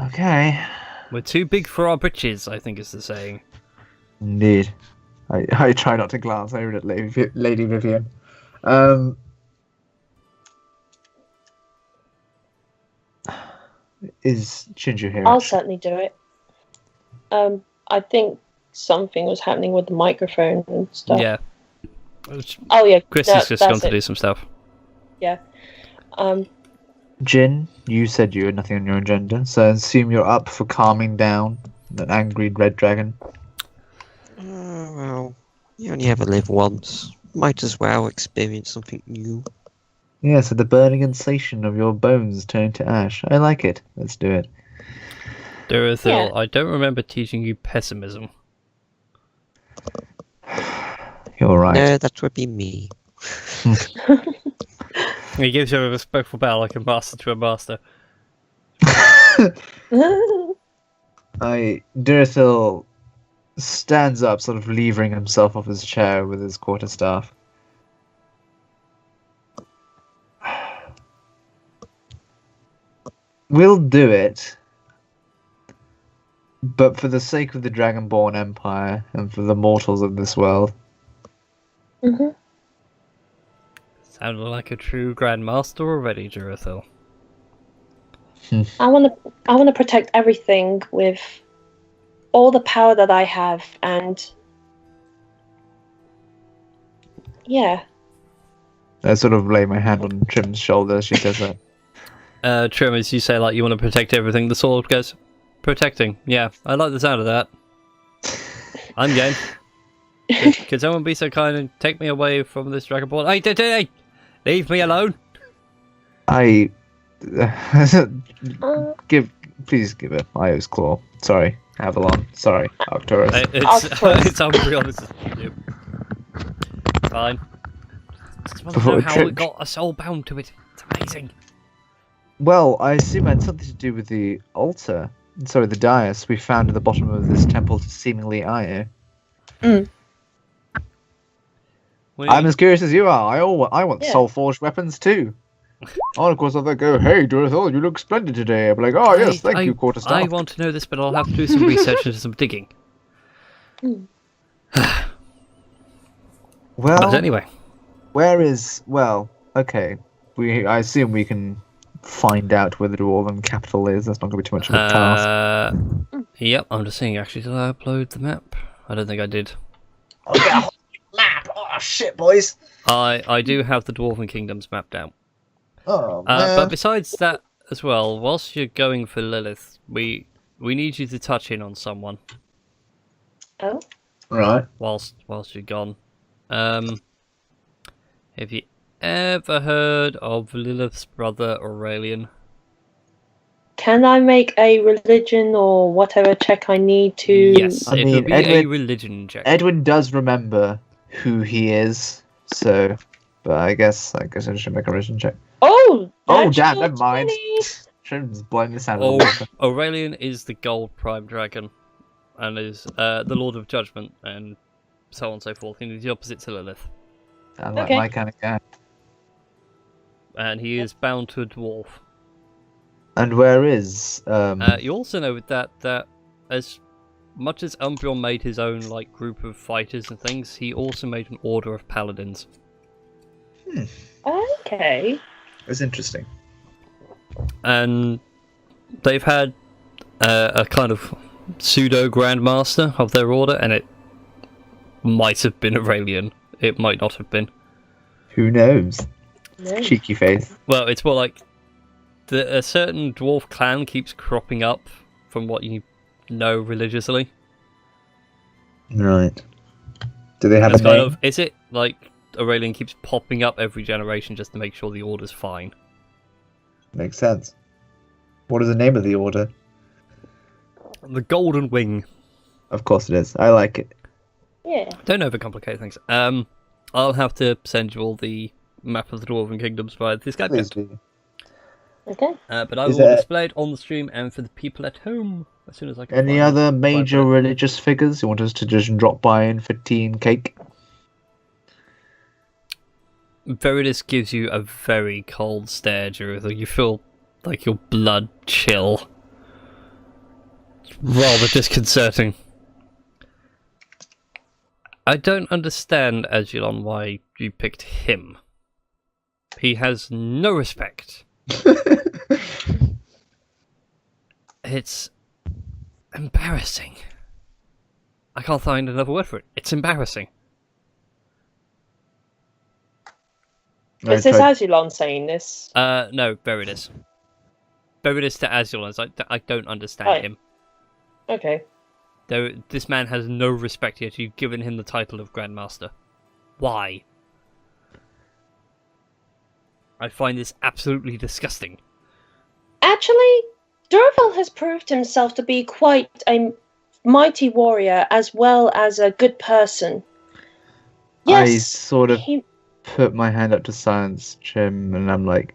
Okay. We're too big for our britches, I think is the saying. Indeed. I try not to glance over at Lady Vivian. Is Shinju here? I'll certainly do it. I think something was happening with the microphone and stuff. Yeah. Oh yeah. Chris no, has just gone that's to it. do some stuff. Yeah. Jin, you said you had nothing on your agenda, so I assume you're up for calming down that angry red dragon. Well, you only ever live once. Might as well experience something new. Yeah, so the burning sensation of your bones turned to ash. I like it. Let's do it. Durithil, Yeah. I don't remember teaching you pessimism. You're right. No, that would be me. He gives you a respectful bow like a master to a master. Durithil stands up, sort of levering himself off his chair with his quarterstaff. We'll do it, but for the sake of the Dragonborn Empire and for the mortals of this world. hmm Sounded like a true grandmaster already, Durithil. I want to protect everything with all the power that I have, and yeah. I sort of lay my hand on Trim's shoulder as she says that. Trim, as you say, like, you want to protect everything, the sword goes, protecting. Yeah, I like the sound of that. I'm game. Could someone be so kind and take me away from this dragonborn? Hey, leave me alone. I please give her Io's claw. Sorry, Avalon. Sorry, Arcturus. It's unreal. Fine. Just want to know how it got us all bound to it. It's amazing. Well, I assume it had something to do with the altar. Sorry, the dais we found at the bottom of this temple to seemingly Io. I'm as curious as you are. I want soul forged weapons too. Oh, of course, I'll go, hey, Dorothy, you look splendid today. I'll be like, oh, yes, thank you, Quarterstaff. I want to know this, but I'll have to do some research and some digging. Well, but anyway. Okay. I assume we can find out where the Dwarven capital is. That's not going to be too much of a task. Yep, I'm just seeing, actually, did I upload the map? I don't think I did. Oh, yeah, map! Oh, shit, boys! I do have the Dwarven Kingdoms mapped out. Oh, man. But besides that as well, whilst you're going for Lilith, we need you to touch in on someone. Oh? Right. Whilst you're gone. Have you ever heard of Lilith's brother Aurelian? Can I make a religion or whatever check I need to... Yes, it will be a religion check. Edwin does remember who he is, so... But I guess I should make a religion check. Oh! Damn, never mind. Shouldn't have blown this out of the water. Aurelian is the gold prime dragon, and is the Lord of Judgment, and so on and so forth. He's the opposite to Lilith. Sounds like my kind of guy. And he is bound to a dwarf. And where is... You also know with that as much as Umbreon made his own group of fighters and things, he also made an order of paladins. Okay. It's interesting. And they've had a kind of pseudo grandmaster of their order, and it might have been Aurelian. It might not have been. Who knows? No. Cheeky face. Well, it's more like a certain dwarf clan keeps cropping up from what you know religiously. Right. Do they have a name? Is it like Aurelian keeps popping up every generation just to make sure the order's fine? Makes sense. What is the name of the order? The Golden Wing. Of course it is. I like it. Yeah. Don't overcomplicate things. I'll have to send you all the map of the Dwarven Kingdoms via this Skype. Please do. Okay. But I will display it on the stream and for the people at home as soon as I can. Any other major religious figures you want us to just drop by in for tea and cake? Veridus gives you a very cold stare, Drew. You feel like your blood chill. It's rather disconcerting. I don't understand, Agilon, why you picked him. He has no respect. It's embarrassing. I can't find another word for it. It's embarrassing. Is this Azulon saying this? No, Veridus. Veridus to Azulon. I don't understand him. Okay. This man has no respect, yet you've given him the title of Grandmaster. Why? I find this absolutely disgusting. Actually, Durval has proved himself to be quite a mighty warrior as well as a good person. Yes, I sort of put my hand up to silence Jim, and I'm like,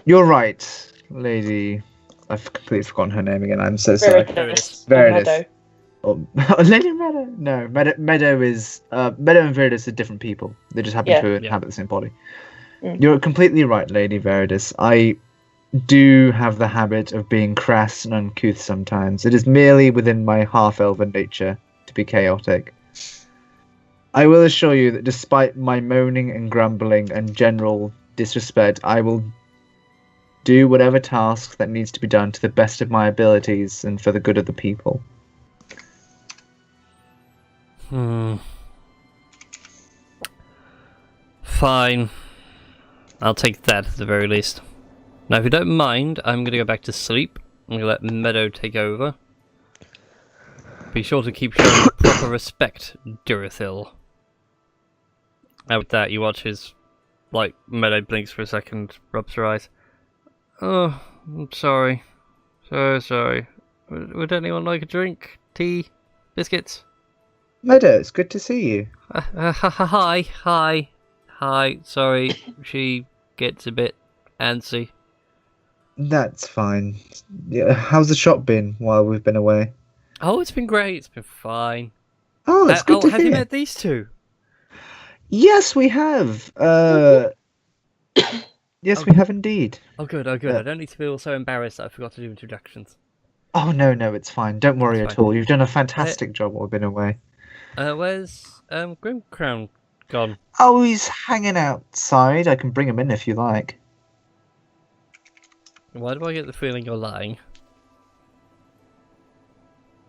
"You're right, lady." I've completely forgotten her name again. I'm so sorry. Veridus. Oh, Lady Meadow. No, Meadow is Meadow and Veridus are different people. They just happen to inhabit the same body. You're completely right, Lady Veridus. I do have the habit of being crass and uncouth sometimes. It is merely within my half-elven nature to be chaotic. I will assure you that despite my moaning and grumbling and general disrespect, I will do whatever task that needs to be done to the best of my abilities and for the good of the people. Fine. I'll take that at the very least. Now, if you don't mind, I'm going to go back to sleep. I'm going to let Meadow take over. Be sure to keep showing proper respect, Durathil. And with that, you watch his, Meadow blinks for a second, rubs her eyes. Oh, I'm sorry. So sorry. Would anyone like a drink? Tea? Biscuits? Meadow, it's good to see you. Hi. Sorry, she gets a bit antsy. That's fine. Yeah, how's the shop been while we've been away? Oh, it's been great. It's been fine. Oh, it's good to have hear. you met these two? Yes, we have. Yes, we have indeed. Oh, good. I don't need to feel so embarrassed that I forgot to do introductions. Oh, no, it's fine. Don't worry It's at fine. all. You've done a fantastic job while we've been away. Where's Grim Crown gone? Oh, he's hanging outside. I can bring him in if you like. Why do I get the feeling you're lying?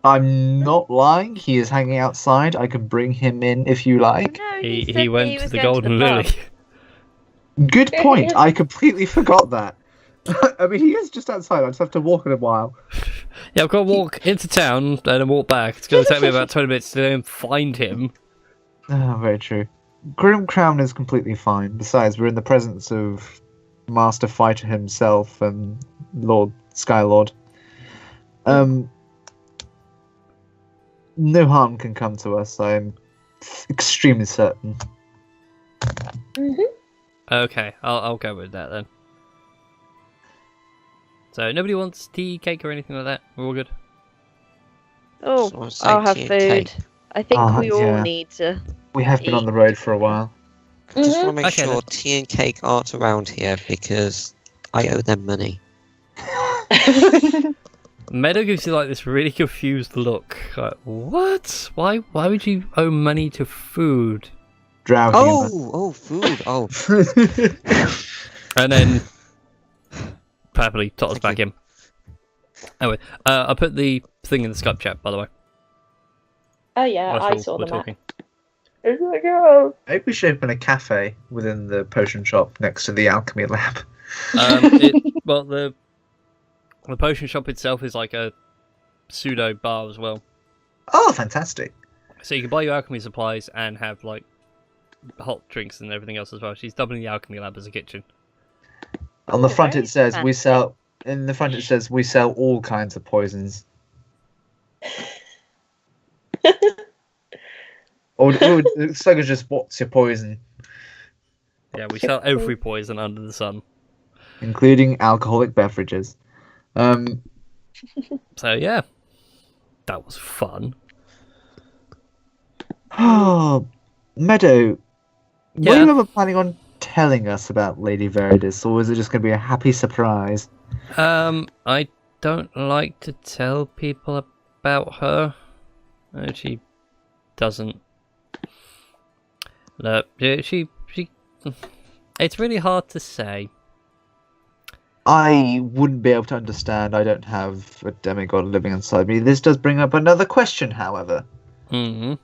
I'm not lying. He is hanging outside. I can bring him in if you like. No, He said went he to was the going Golden pub. Lily. Good point. I completely forgot that. I mean, he is just outside. I just have to walk in a while. Yeah, I've got to walk into town and then walk back. It's going to take me about 20 minutes to then find him. Oh, very true. Grim Crown is completely fine. Besides, we're in the presence of Master Fighter himself and Lord Skylord. No harm can come to us, I'm extremely certain. Okay, I'll go with that then. So nobody wants tea, cake, or anything like that. We're all good. Oh, Someone say I'll have tea and food. cake. I think we all yeah. need to. We have been on the road for a while. Just want to make Okay, sure then. tea and cake aren't around here because I owe them money. Meadow gives you this really confused look. Like, what? Why would you owe money to food? Drow Oh, food. Oh, And then happily totters back in. Anyway, I put the thing in the Skype chat, by the way. Oh yeah, whilst I we're saw the map. talking. Maybe we should open a cafe within the potion shop next to the alchemy lab. The potion shop itself is like a pseudo bar as well. Oh, fantastic. So you can buy your alchemy supplies and have hot drinks and everything else as well. She's doubling the alchemy lab as a kitchen. On the front very it says we fancy. sell. In the front it says we sell all kinds of poisons. or the slogan's just what's your poison, Yeah, we sell every poison under the sun. including alcoholic beverages. So yeah, that was fun. Oh, Meadow, Yeah. were you ever planning on telling us about Lady Veridis, or was it just going to be a happy surprise? I don't like to tell people about her. She doesn't. Look, she. It's really hard to say. I wouldn't be able to understand. I don't have a demigod living inside me. This does bring up another question, however. Mm-hmm.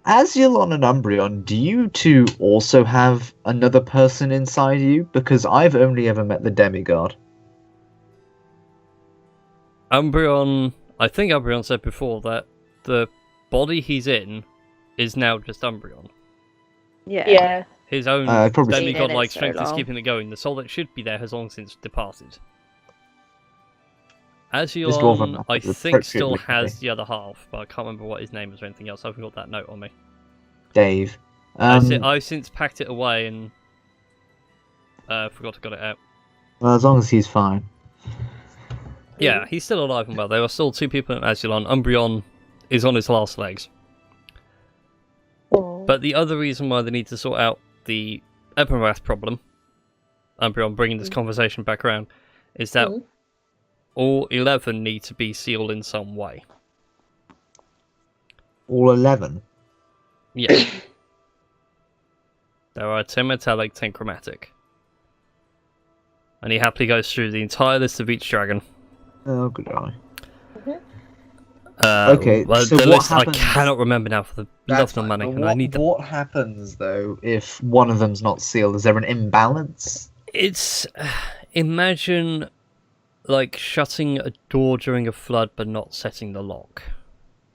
Azulon and Umbreon, do you two also have another person inside you? Because I've only ever met the demigod. Umbreon. I think Umbreon said before that the body he's in is now just Umbreon. Yeah. Yeah. His own probably demigod Been in it so strength is long. keeping it going. The soul that should be there has long since departed. This dwarven Azulon, map I is think, still appropriately has the other half, but I can't remember what his name is or anything else. I haven't got that note on me. Dave. I've since packed it away and forgot to get it out. Well, as long as he's fine. Yeah, he's still alive and well. There are still two people in Azulon. Umbreon is on his last legs. But the other reason why they need to sort out the Epenrath problem, Umbreon bringing this conversation back around, is that all 11 need to be sealed in some way. All 11? Yeah. There are 10 metallic, 10 chromatic. And he happily goes through the entire list of each dragon. Oh, good eye. Okay, so the what list happens- I cannot remember now for the love of money, But and I need to. what happens, though, if one of them's not sealed? Is there an imbalance? It's imagine shutting a door during a flood but not setting the lock.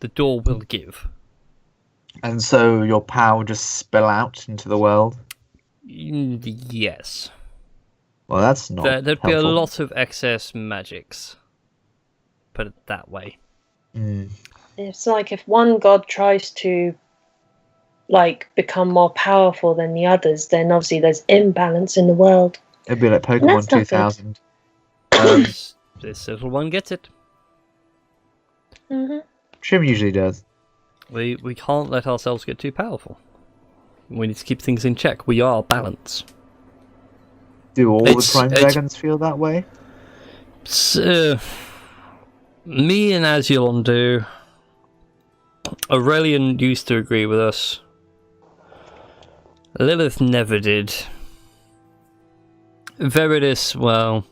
the door will give. And so your power will just spill out into the world? Yes. Well, that's not There'd be a helpful. lot of excess magics. Put it that way. It's like if one god tries to become more powerful than the others, then obviously there's imbalance in the world. It'd be like that's Pokemon not good. 2000. This little one gets it. Trim usually does. We can't let ourselves get too powerful. We need to keep things in check. We are balance. Do all It's- the Prime it's- Dragons feel that way? Me and Azulon do. Aurelian used to agree with us. Lilith never did. Veridis, well,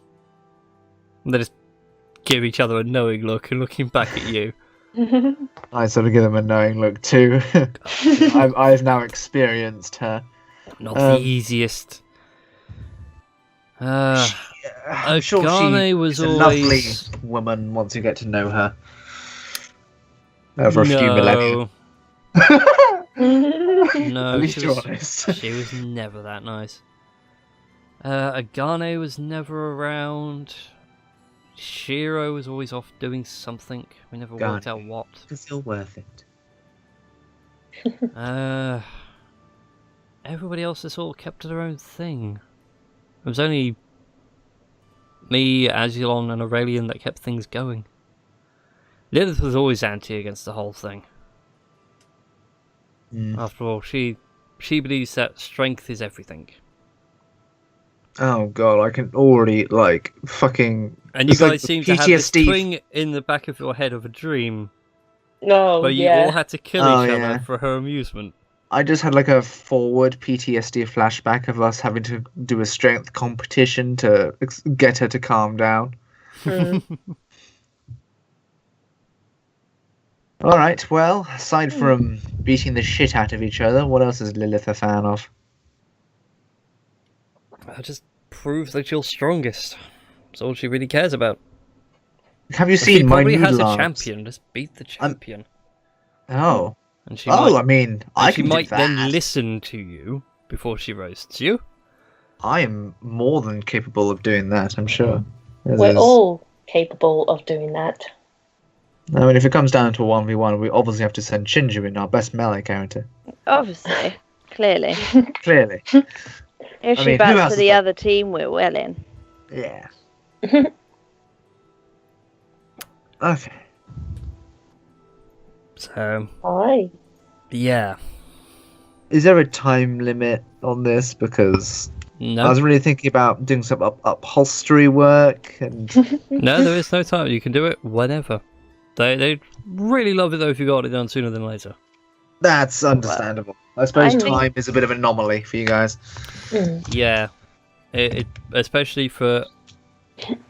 they just give each other a knowing look and looking back at you. I sort of give them a knowing look too. I've now experienced her. Not the easiest. I'm sure Agane she was is a always... lovely woman once you get to know her. Over a few millennia. No, At least she you're was, honest. she was never that nice. Agane was never around. Shiro was always off doing something. We never worked out what. It's still worth it. Everybody else has all kept to their own thing. It was only me, Azulon, and Aurelian that kept things going. Lilith was always anti against the whole thing. After all, she believes that strength is everything. Oh god, I can already fucking. And you it's guys like seem to have this PTSD. twing in the back of your head of a dream No, where you all had to kill each yeah. other for her amusement. I just had a forward PTSD flashback of us having to do a strength competition to get her to calm down. Alright, well, aside from beating the shit out of each other, what else is Lilith a fan of? Just prove that you're strongest. That's all she really cares about. Have you She seen my probably has noodle a arms? champion. Just beat the champion. Oh. And she I might, mean, I she can might do then that. listen to you before she roasts you. I am more than capable of doing that, I'm sure. We're all capable of doing that. I mean, if it comes down to a 1v1, we obviously have to send Shinju in, our best melee character. Obviously, clearly. Clearly. If I she mean, who backs else to is the there? other team, we're well in. Yeah. Okay. So, Alright. yeah. Is there a time limit on this? Because No. I was really thinking about doing some upholstery work and No, there is no time. You can do it whenever. They'd really love it though if you got it done sooner than later. that's understandable. I suppose I think- time is a bit of an anomaly for you guys. Yeah. It especially for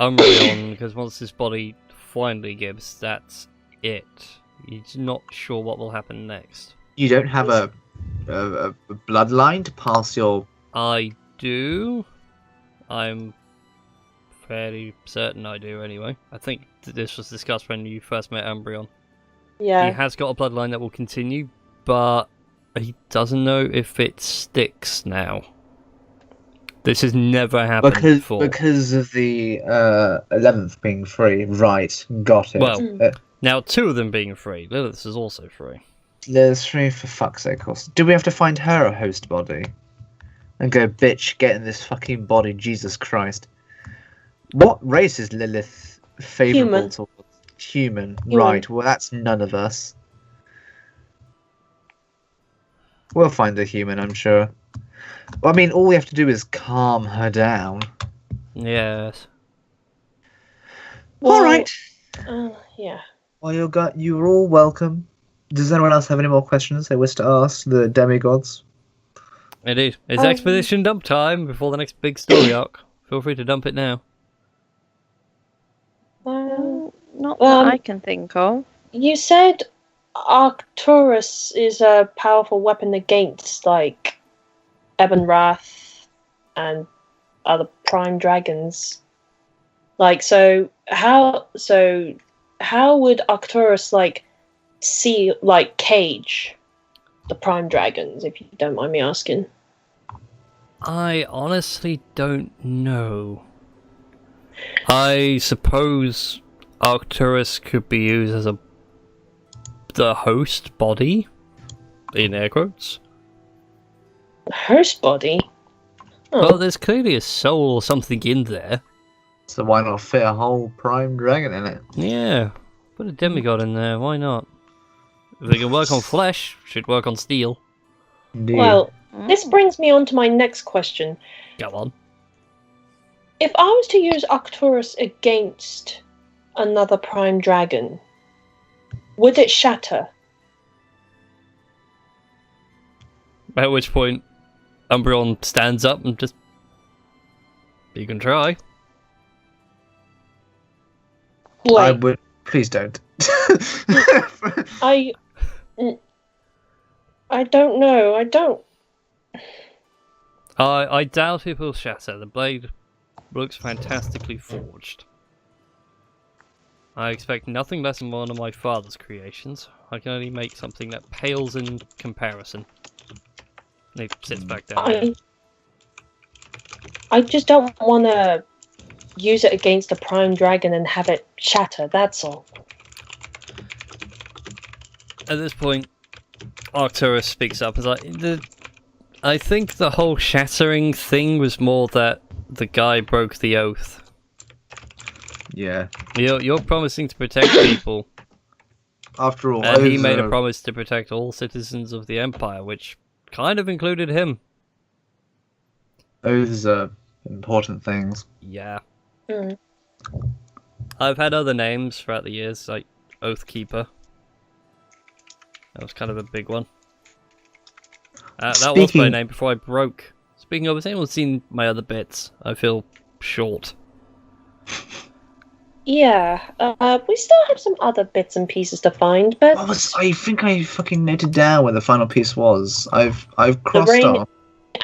Umbreon, because once his body finally gives, that's it. You're not sure what will happen next. You don't have a bloodline to pass your... I do. I'm fairly certain I do anyway. I think this was discussed when you first met Umbreon. Yeah. He has got a bloodline that will continue, but he doesn't know if it sticks now. This has never happened before. Because of the 11th being free. Right, got it. Well, now 2 of them being free. Lilith's is also free. There's free for fuck's sake. Do we have to find her a host body? And go, bitch, get in this fucking body, Jesus Christ. What race is Lilith favourable Human. towards? Human. Right, well that's none of us. We'll find a human, I'm sure. I mean, all we have to do is calm her down. Yes. Well, Alright. Yeah. Well, you're all welcome. Does anyone else have any more questions they wish to ask the demigods? Indeed. It's expedition dump time before the next big story arc. Feel free to dump it now. Not that I can think of. You said Arcturus is a powerful weapon against, Ebonwrath and other prime dragons. So how would Arcturus, cage the prime dragons, if you don't mind me asking? I honestly don't know. I suppose Arcturus could be used as the host body, in air quotes. The host body? Oh. Well, there's clearly a soul or something in there. So why not fit a whole prime dragon in it? Yeah, put a demigod in there, why not? If they can work on flesh, should work on steel. Indeed. Well, this brings me on to my next question. Go on. If I was to use Arcturus against another prime dragon, would it shatter? At which point, Umbreon stands up and just... You can try. I would... Please don't. I don't know. I doubt it will shatter. The blade looks fantastically forged. I expect nothing less than one of my father's creations. I can only make something that pales in comparison. And he sits back down. I just don't want to use it against a prime dragon and have it shatter, that's all. At this point, Arcturus speaks up. It's like, I think the whole shattering thing was more that the guy broke the oath. Yeah. You're promising to protect people. After all, and he made a promise to protect all citizens of the Empire, which kind of included him. Oaths are important things. Yeah. Mm. I've had other names throughout the years, like Oathkeeper. That was kind of a big one. That was my name before I broke. Speaking of, has anyone seen my other bits? I feel short. Yeah, we still have some other bits and pieces to find, but... I think I fucking noted down where the final piece was. I've crossed the ring off.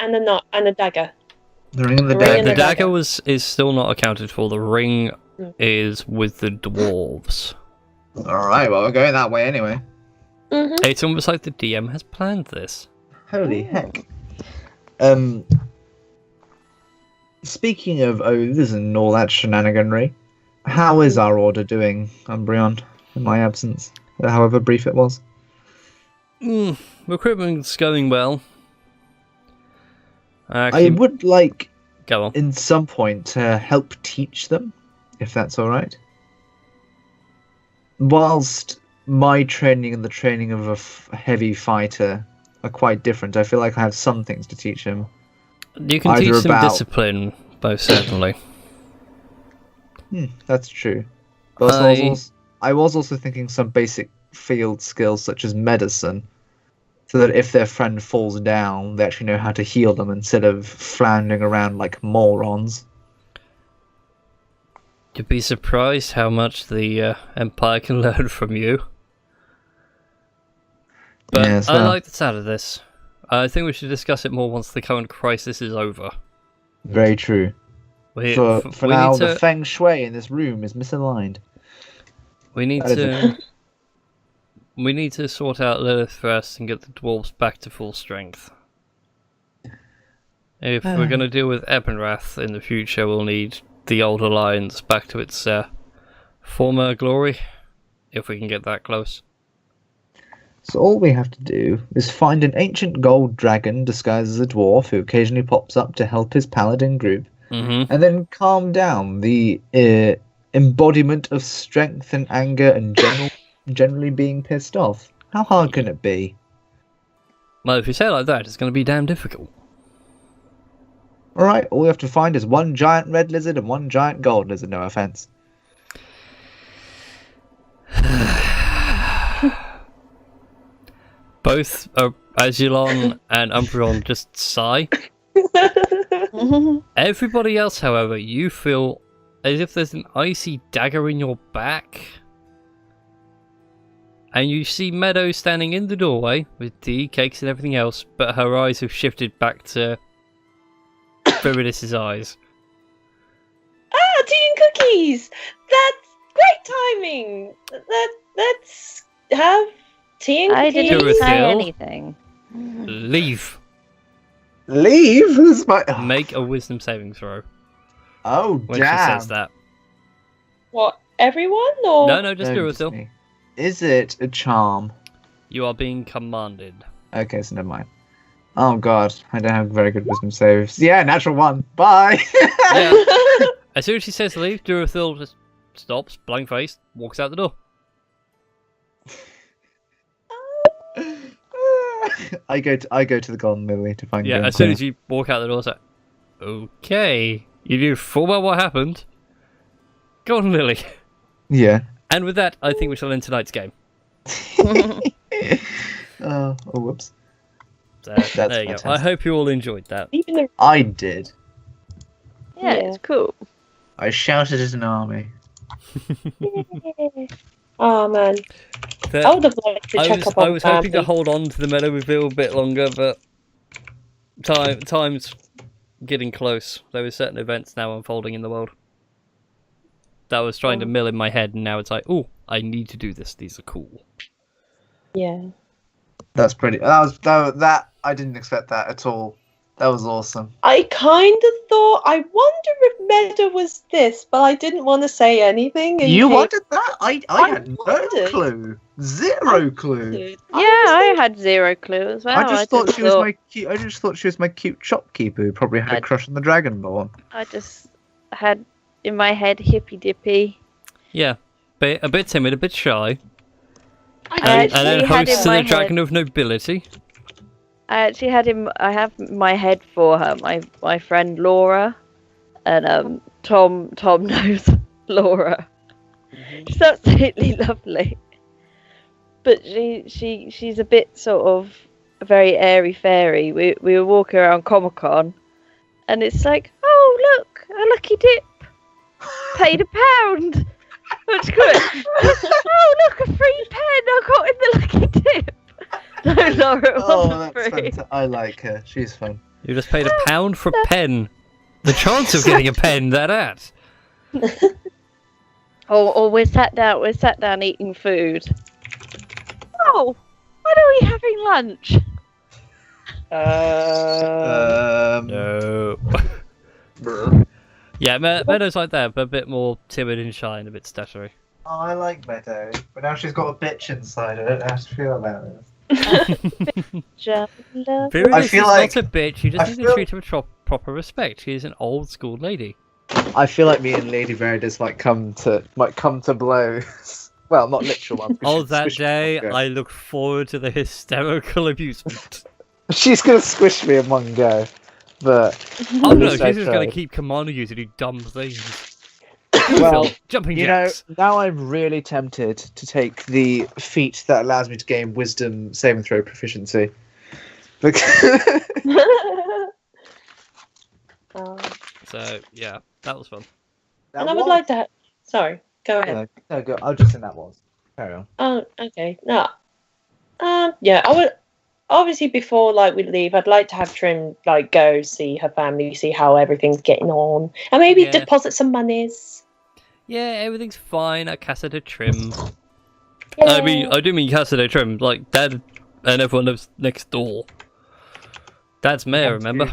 And the knot and the dagger. The ring and the The ring dagger. and The the dagger dagger. is still not accounted for. The ring is with the dwarves. Alright, well, we're going that way anyway. Mm-hmm. It's almost like the DM has planned this. Holy heck. Speaking of oaths and all that shenaniganry, how is our order doing, Umbreon, in my absence? However brief it was. Recruitment's going well. I would like, Go on. in some point, to help teach them, if that's alright. Whilst my training and the training of a heavy fighter are quite different, I feel like I have some things to teach him. You can teach them discipline, most certainly. That's true. But I was also thinking some basic field skills such as medicine, so that if their friend falls down, they actually know how to heal them instead of floundering around like morons. You'd be surprised how much the Empire can learn from you. But Yes, I well. like the sound of this. I think we should discuss it more once the current crisis is over. Very true. We For we now, need to, the feng shui in this room is misaligned. we need that is to we need to sort out Lilith first and get the dwarves back to full strength. If we're going to deal with Ebenrath in the future, we'll need the old alliance back to its former glory, if we can get that close. So all we have to do is find an ancient gold dragon disguised as a dwarf who occasionally pops up to help his paladin group, Mm-hmm. and then calm down the embodiment of strength and anger and generally being pissed off. How hard can it be? Well, if you say it like that, it's going to be damn difficult. Alright, all we have to find is one giant red lizard and one giant gold lizard, no offense. Both Azulon and Umbreon just sigh. Everybody else, however, you feel as if there's an icy dagger in your back. And you see Meadow standing in the doorway with tea, cakes and everything else, but her eyes have shifted back to Viridis' eyes. Ah, tea and cookies! That's great timing! Let's have Tea and I didn't Duracell. say anything. Leave. Leave? Who's my... Make a wisdom saving throw Oh, when damn. she says that. What? Everyone or? No, just No, just Duracell. me. Is it a charm? You are being commanded. Okay, so never mind. Oh god, I don't have very good wisdom saves. Yeah, natural 1. Bye! Yeah. As soon as she says leave, Duracell just stops, blank faced, walks out the door. I go to the Golden Lily to find Yeah, Green as soon Queen. as you walk out the door, it's like, okay, you knew full well what happened. Go on, Lily. Yeah. And with that, I think we shall end tonight's game. Oh, whoops. So, That's there you go. I fantastic. hope you all enjoyed that. Even the... I did. Yeah, it's cool. I shouted at an army. Oh man, That- I would have liked to check up on I was hoping to family. hold on to the meadow reveal a bit longer, but time's getting close. There are certain events now unfolding in the world that I was trying to mill in my head, and now it's like, oh, I need to do this. These are cool. Yeah. That's pretty. That I didn't expect that at all. That was awesome. I kind of thought, I wonder if Meta was this, but I didn't want to say anything. in You case- wanted that? I had no wondered. clue. Zero clue. Yeah, I had zero clue as well. I just thought she was thought- my cute. I just thought she was my cute shopkeeper who probably had a I- crush on the Dragonborn. I just had in my head hippy dippy. Yeah, a bit timid, a bit shy, I and then actually had hosts in of my the Dragon head. of Nobility. I actually had him. I have my head for her. My friend Laura, and Tom knows Laura. She's absolutely lovely, but she's a bit sort of very airy fairy. We were walking around Comic-Con, and it's like, oh look, a lucky dip, paid £1. What's good? Oh look, a free pen I got in the lucky dip. No, Laura, it wasn't free. fantastic. I like her. She's fun. You just paid £1 for a pen. The chance of getting a pen, that at. Or we're sat down eating food. Oh, when are we having lunch? No. Yeah, Meadow's like that, but a bit more timid and shy and a bit stuttery. Oh, I like Meadow, but now she's got a bitch inside. I don't know how to feel about this. Very I is feel not like- a bitch. You just I need feel- to treat her with proper respect. She is an old school lady. I feel like me and Lady Veritas might come to blows. Well, not literal ones. but Oh, she'd that squish me day, in one go. I look forward to the hysterical amusement. She's gonna squish me in one go, but Oh At no, least she's I just going tried. to keep commanding you to do dumb things. well, Phil, jumping you know, jacks. now I'm really tempted to take the feat that allows me to gain Wisdom saving throw proficiency. Because So, yeah, that was fun. and I would like to. Sorry, go ahead. No, go. I'll just say that was. Carry on. Oh, okay. No. Yeah, I would. Obviously, before we leave, I'd like to have Trim go see her family, see how everything's getting on, and maybe Yeah. deposit some monies. Yeah, everything's fine at Casa de Trim. Yeah. I do mean Casa de Trim. Like, Dad and everyone lives next door. Dad's mayor, remember?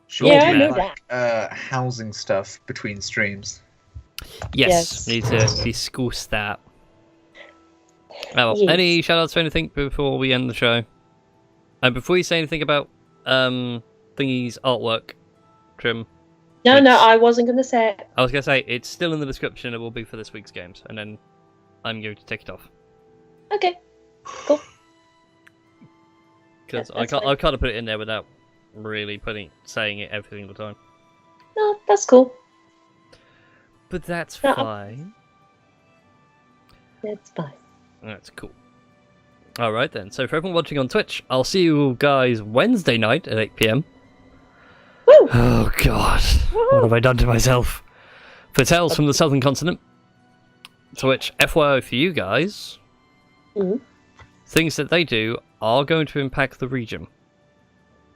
Sure. Yeah, I Yeah. know that. Housing stuff between streams. Yes, Yes. need to discuss that. Well, Yes. any shout-outs for anything before we end the show? And before you say anything about Thingy's artwork, Trim, No, It's- I wasn't going to say it. I was going to say, it's still in the description, it will be for this week's games, and then I'm going to take it off. Okay. Because Yeah, I that's can't, fine. I can't put it in there without really saying it every single time. No, that's cool. But that's No, fine. It's fine. That's cool. Alright then, so for everyone watching on Twitch, I'll see you guys Wednesday night at 8 PM. Woo! Oh god, what have I done to myself? For Tales from the Southern Continent. To which, FYI for you guys, Mhm. things that they do are going to impact the region.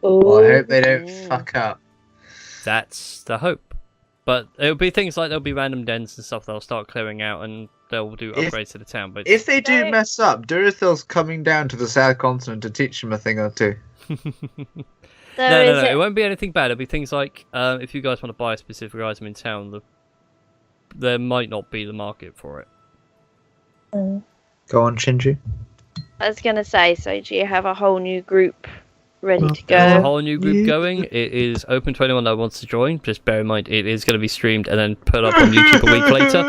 Well, I hope they Ooh. don't fuck up. That's the hope. But it'll be things like there'll be random dens and stuff they'll start clearing out, and they'll do upgrades to the town. But If they do mess up, Durathil's coming down to the South Continent to teach them a thing or two. No, it won't be anything bad. It'll be things like if you guys want to buy a specific item in town, there might not be the market for it. Go on, Shinju. I was going to say, so do you have a whole new group ready to There's a go? whole new group going. It is open to anyone that wants to join. Just bear in mind, it is going to be streamed and then put up on YouTube a week later.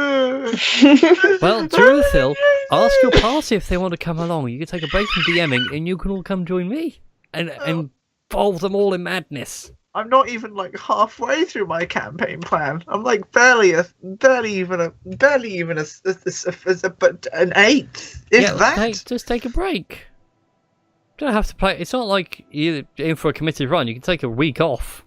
Well, Durathil, ask your party if they want to come along. You can take a break from DMing and you can all come join me and involve them all in madness. I'm not even like halfway through my campaign plan. I'm like barely even an eighth. If that. Just take a break. You don't have to play. It's not like you're in for a committed run. You can take a week off.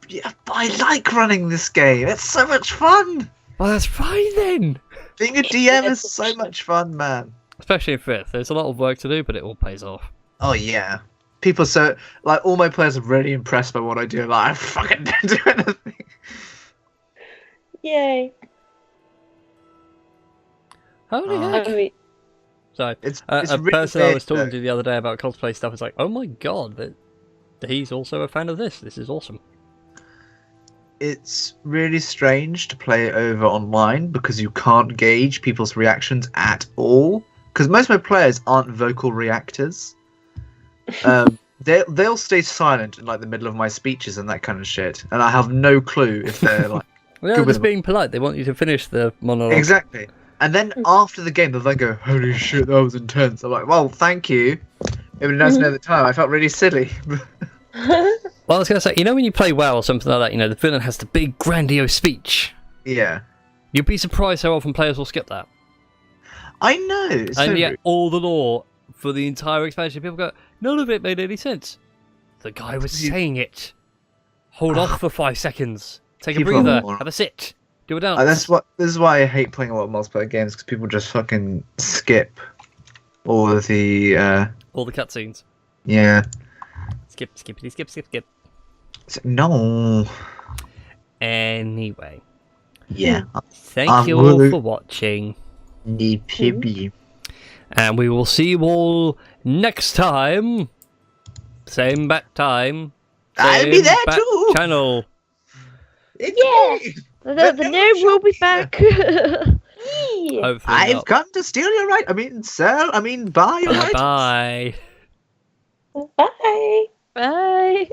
Yeah, but I like running this game. It's so much fun. Well, that's fine then. Being a DM is so much fun, man. Especially in 5th. There's a lot of work to do, but it all pays off. Oh yeah. People all my players are really impressed by what I do. Like I fucking don't do anything. Yay. Holy heck. I mean, So, It's a really person I weird, was talking though. to the other day about cosplay stuff is like, oh my god, that he's also a fan of this. This is awesome. It's really strange to play over online because you can't gauge people's reactions at all. Because most of my players aren't vocal reactors. They'll stay silent in like the middle of my speeches and that kind of shit, and I have no clue if they're like. Well, they're just being polite. They want you to finish the monologue. Exactly. And then after the game, they'll then go, "Holy shit, that was intense." I'm like, "Well, thank you. It would be nice to know at the time. I felt really silly." Well, I was going to say, you know when you play WoW or something like that, you know, the villain has the big grandiose speech. Yeah. You'd be surprised how often players will skip that. I know. It's so And yet, rude. all the lore for the entire expansion, people go, none of it made any sense. The guy was saying it. Hold off for 5 seconds. Take a People breather. are- Have a sit. Do a dance. This is why I hate playing a lot of multiplayer games, because people just fucking skip all of the All the cutscenes. yeah. Skip. No. Anyway. Yeah. Thank you all really- for watching. Nippy. And we will see you all next time. Same bat time. I'll be same there bat too. Channel. Yeah. The nerd will be back. yeah. Hopefully I've not. come to steal your right. I mean, sell. I mean, buy your right. Bye. Bye. Bye.